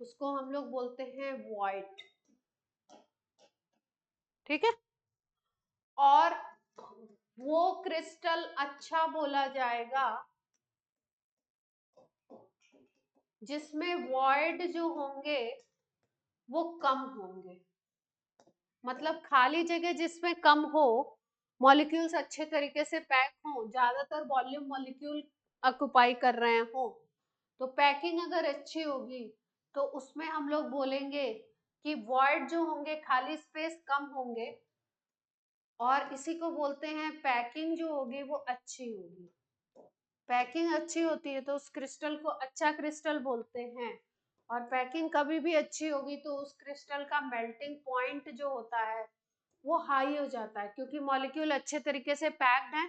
उसको हम लोग बोलते हैं वॉइड, ठीक है। और वो क्रिस्टल अच्छा बोला जाएगा जिसमें वॉइड जो होंगे वो कम होंगे, मतलब खाली जगह जिसमें कम हो, मॉलिक्यूल्स अच्छे तरीके से पैक हो, ज्यादातर वॉल्यूम मॉलिक्यूल ऑक्युपाई कर रहे हो, तो पैकिंग अगर अच्छी होगी तो उसमें हम लोग बोलेंगे कि वॉइड जो होंगे, खाली स्पेस कम होंगे, और इसी को बोलते हैं पैकिंग जो होगी वो अच्छी होगी। पैकिंग अच्छी होती है तो उस क्रिस्टल को अच्छा क्रिस्टल बोलते हैं, और पैकिंग कभी भी अच्छी होगी तो उस क्रिस्टल का मेल्टिंग पॉइंट जो होता है वो हाई हो जाता है, क्योंकि मॉलिक्यूल अच्छे तरीके से पैक्ड है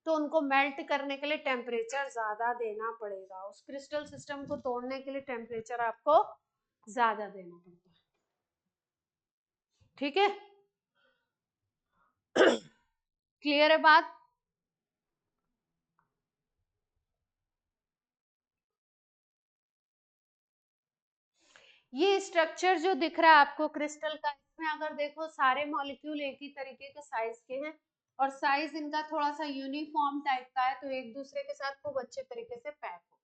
तो उनको मेल्ट करने के लिए टेम्परेचर ज्यादा देना पड़ेगा, उस क्रिस्टल सिस्टम को तोड़ने के लिए टेम्परेचर आपको ज्यादा देना पड़ता है, ठीक है। क्लियर है बात। ये स्ट्रक्चर जो दिख रहा है आपको क्रिस्टल का, इसमें अगर देखो सारे मॉलिक्यूल एक ही तरीके के साइज के हैं और साइज इनका थोड़ा सा यूनिफॉर्म टाइप का है, तो एक दूसरे के साथ खूब अच्छे तरीके से पैक हो,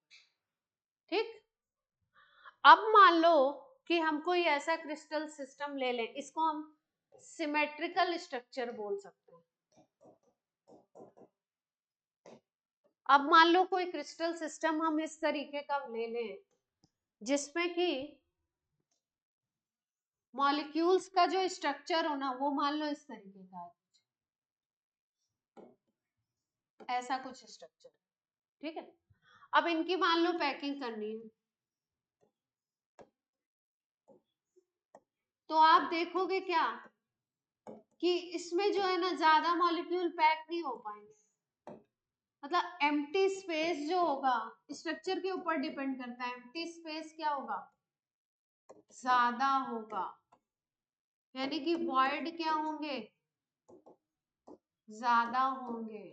ठीक। अब मान लो कि हम कोई ऐसा क्रिस्टल सिस्टम ले लें, इसको हम सिमेट्रिकल स्ट्रक्चर बोल सकते हैं। अब मान लो कोई क्रिस्टल सिस्टम हम इस तरीके का ले लें जिसमें कि मॉलिक्यूल्स का जो स्ट्रक्चर हो ना वो मान लो इस तरीके का है, ऐसा कुछ स्ट्रक्चर, ठीक है। अब इनकी मान लो पैकिंग करनी है, तो आप देखोगे क्या कि इसमें जो है ना ज्यादा मॉलिक्यूल पैक नहीं हो पाएंगे, मतलब एम्प्टी स्पेस जो होगा स्ट्रक्चर के ऊपर डिपेंड करता है, एम्प्टी स्पेस क्या होगा, ज्यादा होगा, यानी कि वॉइड क्या होंगे, ज्यादा होंगे।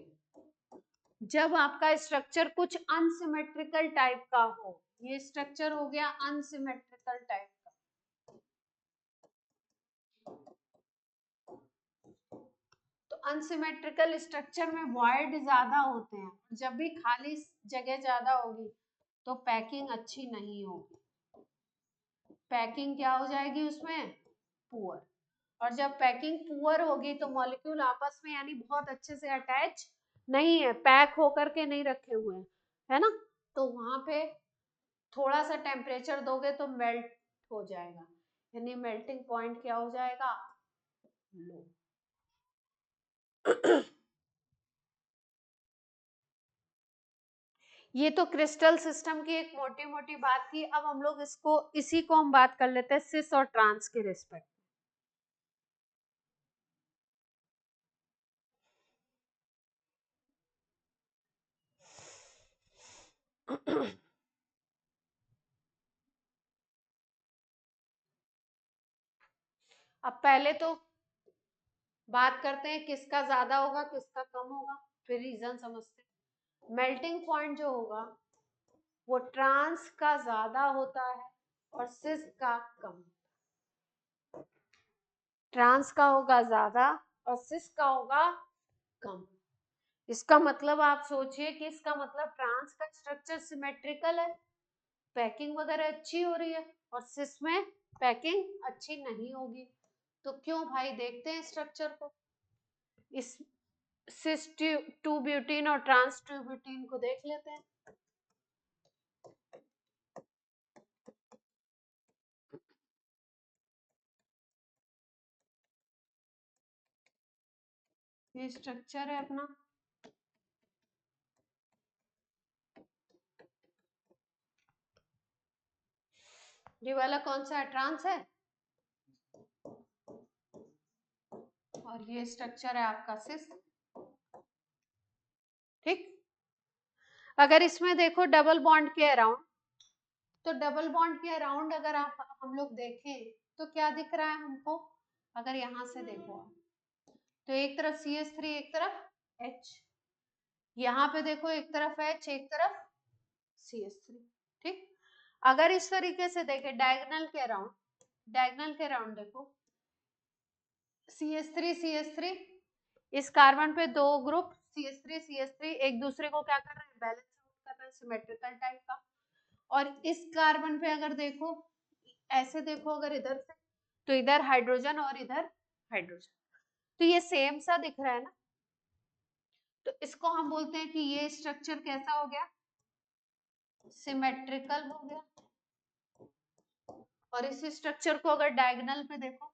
जब आपका स्ट्रक्चर कुछ अनसिमेट्रिकल टाइप का हो, ये स्ट्रक्चर हो गया अनसिमेट्रिकल टाइप का, तो अनसिमेट्रिकल स्ट्रक्चर में वॉइड ज्यादा होते हैं, जब भी खाली जगह ज्यादा होगी तो पैकिंग अच्छी नहीं होगी, पैकिंग क्या हो जाएगी उसमें, पुअर। और जब पैकिंग पुअर होगी तो मॉलिक्यूल आपस में यानी बहुत अच्छे से अटैच नहीं है, पैक होकर के नहीं रखे हुए हैं, है ना, तो वहां पे थोड़ा सा टेम्परेचर दोगे तो मेल्ट हो जाएगा, यानी मेल्टिंग पॉइंट क्या हो जाएगा, लो। ये तो क्रिस्टल सिस्टम की एक मोटी मोटी बात थी, अब हम लोग इसी को हम बात कर लेते हैं सिस और ट्रांस के रिस्पेक्ट। अब पहले तो बात करते हैं किसका ज्यादा होगा किसका कम होगा, फिर रीजन समझते हैं। मेल्टिंग पॉइंट जो होगा वो ट्रांस का ज्यादा होता है और सिस का कम, ट्रांस का होगा ज्यादा और सिस का होगा कम। इसका मतलब आप सोचिए कि इसका मतलब ट्रांस का स्ट्रक्चर सिमेट्रिकल है पैकिंग वगैरह अच्छी हो रही है और सिस में पैकिंग अच्छी नहीं होगी। तो क्यों भाई, देखते हैं स्ट्रक्चर को। इस सिस 2 ब्यूटीन और ट्रांस 2 ब्यूटीन को देख लेते हैं। ये स्ट्रक्चर है अपना, ये वाला कौन सा है, ट्रांस है, और ये स्ट्रक्चर है आपका सिस। ठीक, अगर इसमें देखो डबल बॉन्ड के अराउंड, तो डबल बॉन्ड के अराउंड अगर हम लोग देखें तो क्या दिख रहा है हमको, अगर यहां से देखो तो एक तरफ CH3 एक तरफ H, यहाँ पे देखो एक तरफ H एक तरफ CH3। ठीक, अगर इस तरीके से देखे डायगोनल के अराउंड, डायगोनल के अराउंड देखो CH3 इस कार्बन पे दो ग्रुप CH3 एक दूसरे को क्या कर रहे हैं, बैलेंस आउट कर रहे हैं, सिमेट्रिकल टाइप का। और इस कार्बन पे अगर देखो, ऐसे देखो अगर इधर से, तो इधर हाइड्रोजन और इधर हाइड्रोजन, तो ये सेम सा दिख रहा है ना। तो इसको हम बोलते हैं कि ये स्ट्रक्चर कैसा हो गया, सिमेट्रिकल हो गया। और इस स्ट्रक्चर को अगर डायगोनल पे देखो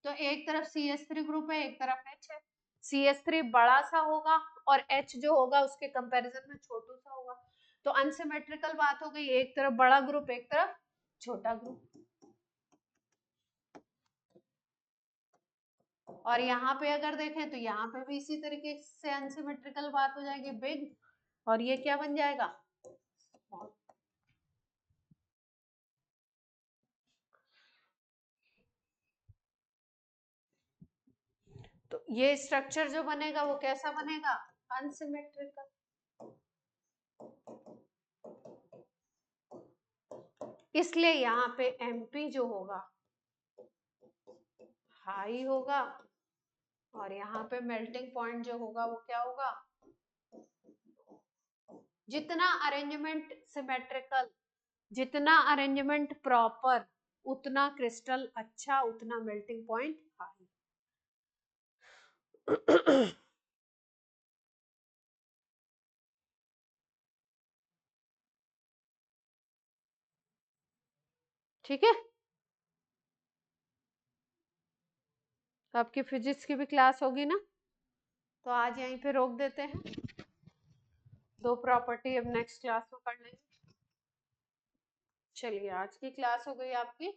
तो एक तरफ CH3 ग्रुप है एक तरफ H है, CH3 बड़ा सा होगा और H जो होगा उसके कंपैरिजन में छोटा सा होगा, तो अनसिमेट्रिकल बात हो गई, एक तरफ बड़ा ग्रुप एक तरफ छोटा ग्रुप। और यहाँ पे अगर देखें तो यहाँ पे भी इसी तरीके से अनसिमेट्रिकल बात हो जाएगी, बिग, और ये क्या बन जाएगा, स्मॉल। तो ये स्ट्रक्चर जो बनेगा वो कैसा बनेगा, अनसिमेट्रिकल। इसलिए यहाँ पे MP जो होगा हाई होगा, और यहाँ पे मेल्टिंग पॉइंट जो होगा वो क्या होगा, जितना अरेंजमेंट सिमेट्रिकल, जितना अरेंजमेंट प्रॉपर, उतना क्रिस्टल अच्छा, उतना मेल्टिंग पॉइंट हाई। ठीक है, तो आपकी फिजिक्स की भी क्लास होगी ना, तो आज यहीं पे रोक देते हैं, दो प्रॉपर्टी अब नेक्स्ट क्लास में कर लेंगे। चलिए, आज की क्लास हो गई आपकी